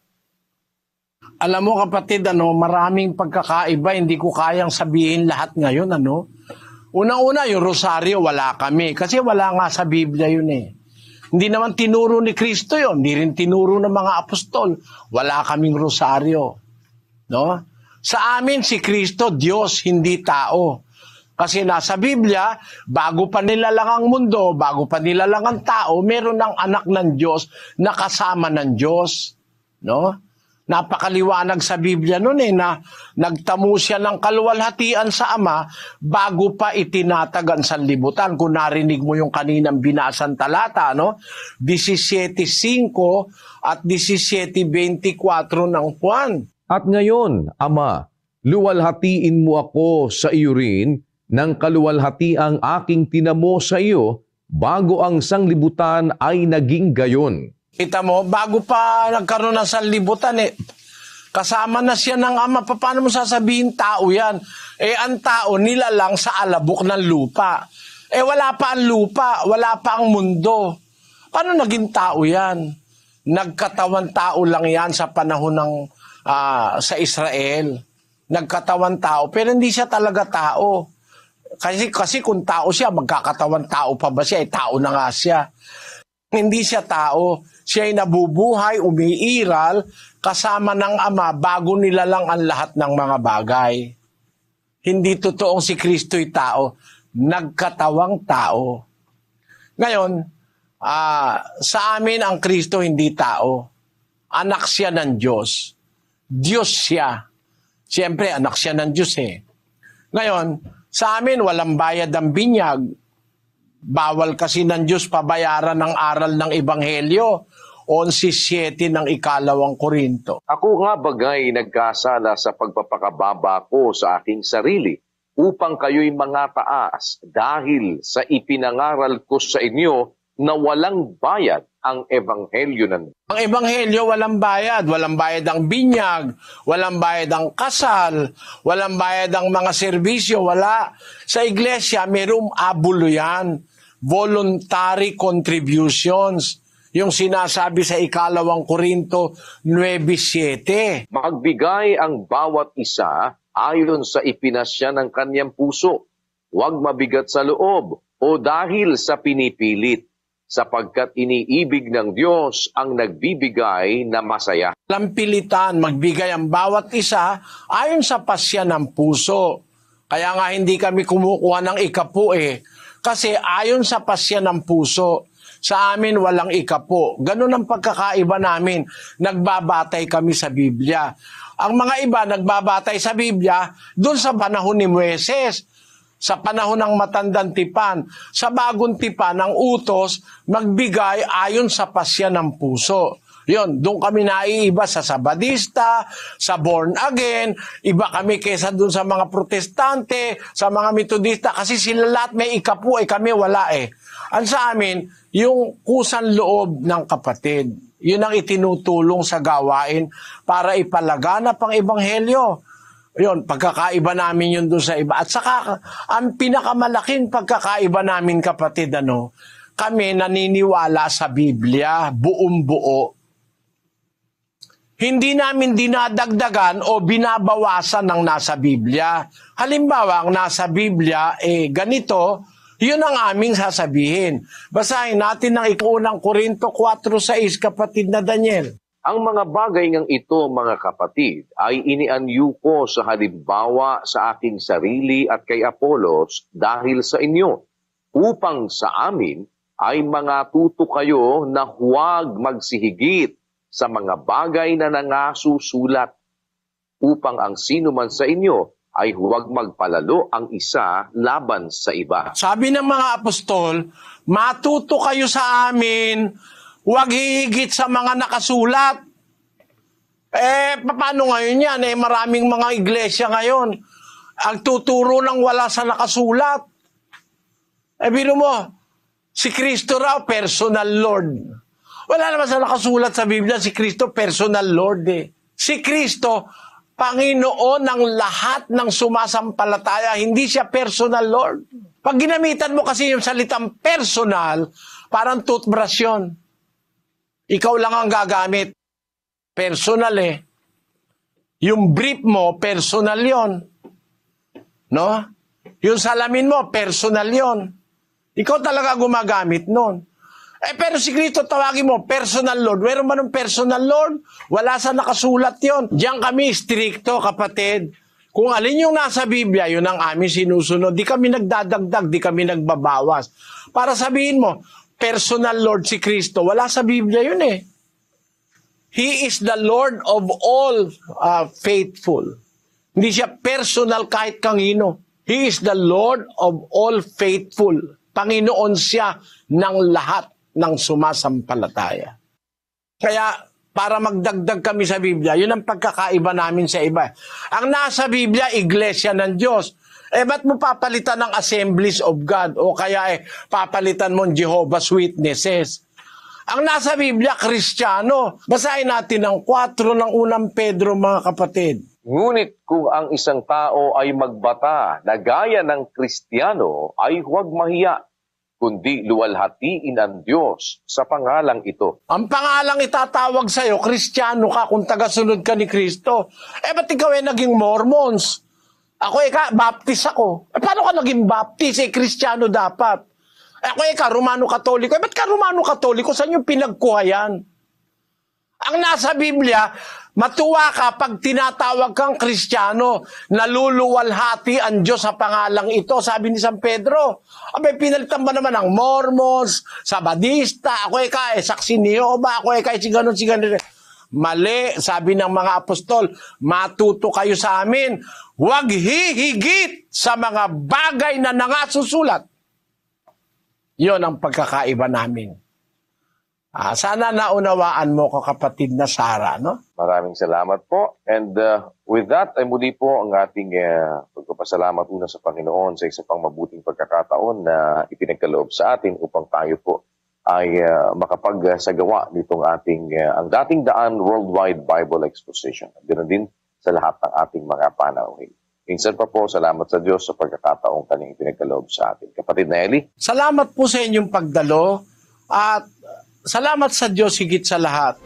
Alam mo, kapatid, maraming pagkakaiba, hindi ko kayang sabihin lahat ngayon, Unang-una, yung rosaryo, wala kami. Kasi wala nga sa Biblia yun eh. Hindi naman tinuro ni Kristo yun. Hindi rin tinuro ng mga apostol. Wala kaming rosaryo. No? Sa amin, si Kristo, Diyos, hindi tao. Kasi nasa Biblia, bago pa nilalang ang mundo, bago pa nilalang ang tao, meron ng anak ng Diyos na kasama ng Diyos. No? Napakaliwanag sa Biblia noon na nagtamo siya ng kaluwalhatian sa Ama bago pa itinatag ang sanlibutan. Kung narinig mo yung kaninang binasang talata, 17:5 at 17:24 ng Juan. At ngayon, Ama, luwalhatiin mo ako sa iyo rin ng kaluwalhatiang aking tinamo sa iyo bago ang sanglibutan ay naging gayon. Kita mo, bago pa nagkaroon ng sanlibutan, kasama na siya ng Ama. Paano mo sasabihin tao yan? Ang tao nilalang sa alabok ng lupa. Wala pa ang lupa, wala pa ang mundo. Paano naging tao yan? Nagkatawan tao lang yan sa panahon ng sa Israel. Nagkatawan tao, pero hindi siya talaga tao. Kasi kung tao siya, magkakatawan tao pa ba siya? Tao na nga siya. Hindi siya tao. Siya ay nabubuhay, umiiral, kasama ng Ama bago nilalang ang lahat ng mga bagay. Hindi totoong si Kristo'y tao. Nagkatawang tao. Ngayon, sa amin ang Kristo hindi tao. Anak siya ng Diyos. Diyos siya. Siyempre, anak siya ng Diyos eh. Ngayon, sa amin walang bayad ang binyag. Bawal kasi ng Diyos pabayaran ng aral ng Ebanghelyo. 11:7 ng 2 Korinto. Ako nga bagay nagkasala sa pagpapakababa ko sa aking sarili upang kayo'y mangataas dahil sa ipinangaral ko sa inyo na walang bayad ang Ebanghelyo ng Diyos. Ang Ebanghelyo walang bayad. Walang bayad ang binyag, walang bayad ang kasal, walang bayad ang mga serbisyo, wala. Sa iglesia, mayroong abulo yan. Voluntary contributions. Yung sinasabi sa 2 Korinto 9:7. Magbigay ang bawat isa ayon sa ipinasya ng kanyang puso. Huwag mabigat sa loob o dahil sa pinipilit, sapagkat iniibig ng Diyos ang nagbibigay na masaya. Walang pilitan, magbigay ang bawat isa ayon sa pasya ng puso. Kaya nga hindi kami kumukuha ng ikapu kasi ayon sa pasya ng puso. Sa amin walang ikapo. Ganun ang pagkakaiba namin. Nagbabatay kami sa Biblia. Ang mga iba nagbabatay sa Biblia doon sa panahon ni Moises, sa panahon ng matandang tipan. Sa bagong tipan, ang utos magbigay ayon sa pasya ng puso. Yon, doon kami naiiba sa Sabadista, sa Born Again, iba kami kesa doon sa mga Protestante, sa mga Metodista, kasi sila lahat may ikapu, kami wala Ang sa amin, yung kusang loob ng kapatid, yun ang itinutulong sa gawain para ipalaganap ang Ebanghelyo. Yun, pagkakaiba namin yun doon sa iba. At saka, ang pinakamalaking pagkakaiba namin, kapatid, kami naniniwala sa Biblia, buong buo. Hindi namin dinadagdagan o binabawasan ng nasa Biblia. Halimbawa, ang nasa Biblia, ganito, yun ang aming sasabihin. Basahin natin ang 1 Korinto 4:6, kapatid na Daniel. Ang mga bagay ngang ito, mga kapatid, ay inianyo ko sa halimbawa sa aking sarili at kay Apolos dahil sa inyo, upang sa amin ay mga tuto kayo na huwag magsihigit sa mga bagay na nangasusulat, upang ang sino man sa inyo ay huwag magpalalo ang isa laban sa iba. Sabi ng mga apostol, matuto kayo sa amin, huwag hihigit sa mga nakasulat. Paano ngayon yan? Maraming mga iglesia ngayon ang tuturo ng wala sa nakasulat. Biro mo, si Kristo raw, personal Lord. Wala naman sa nakasulat sa Biblia, si Kristo, personal Lord Si Kristo, Panginoon ng lahat ng sumasampalataya, hindi siya personal Lord. Pag ginamitan mo kasi yung salitang personal, parang toothbrush yun. Ikaw lang ang gagamit. Personal Yung brief mo, personal yon. No? Yung salamin mo, personal yon. Ikaw talaga gumagamit nun. Pero si Kristo tawagin mo, personal Lord. Meron ba ng personal Lord? Wala sa nakasulat yon. Diyan kami stricto, kapatid. Kung alin yung nasa Biblia, yun ang amin sinusunod. Di kami nagdadagdag, di kami nagbabawas. Para sabihin mo, personal Lord si Kristo. Wala sa Biblia yun He is the Lord of all faithful. Hindi siya personal kahit kanino. He is the Lord of all faithful. Panginoon siya ng lahat ng sumasampalataya. Kaya, para magdagdag kami sa Biblia, yun ang pagkakaiba namin sa iba. Ang nasa Biblia, iglesia ng Diyos. Ba't mo papalitan ng Assemblies of God? O kaya papalitan mo Jehovah's Witnesses? Ang nasa Biblia, Kristiyano. Basahin natin ang 4 ng unang Pedro, mga kapatid. Ngunit kung ang isang tao ay magbata na gaya ng Kristiyano, ay huwag mahiya, kundi luwalhatiin ang Diyos sa pangalang ito. Ang pangalang itatawag sa'yo, Kristiyano ka kung tagasunod ka ni Kristo. Ba't ikaw naging Mormons? Ako Baptist ako. Paano ka naging Baptist? Kristiyano dapat. Ako Romano Katoliko. Ba't ka Romano Katoliko? Saan yung pinagkuha yan? Ang nasa Biblia, matuwa ka pag tinatawag kang Kristiyano, naluluwalhati ang Diyos sa pangalang ito, sabi ni San Pedro. Pinalitan ba naman ng Mormons, Sabadista, ako Saksi ni Jehovah, ako si ganon. Mali, sabi ng mga apostol, matuto kayo sa amin, huwag hihigit sa mga bagay na nangasusulat. Yon ang pagkakaiba namin. Sana naunawaan mo ko, kapatid na Sarah, no? Maraming salamat po. And with that, ay muli po ang ating pagpapasalamat una sa Panginoon sa isa pang mabuting pagkakataon na ipinagkaloob sa atin upang tayo po ay makapagsagawa nitong ating ang dating daan Worldwide Bible Exposition. Ganoon din sa lahat ng ating mga panauhin. Minsan pa po, salamat sa Diyos sa pagkakataong kanyang ipinagkaloob sa atin. Kapatid na Eli. Salamat po sa inyong pagdalo at salamat sa Diyos higit sa lahat.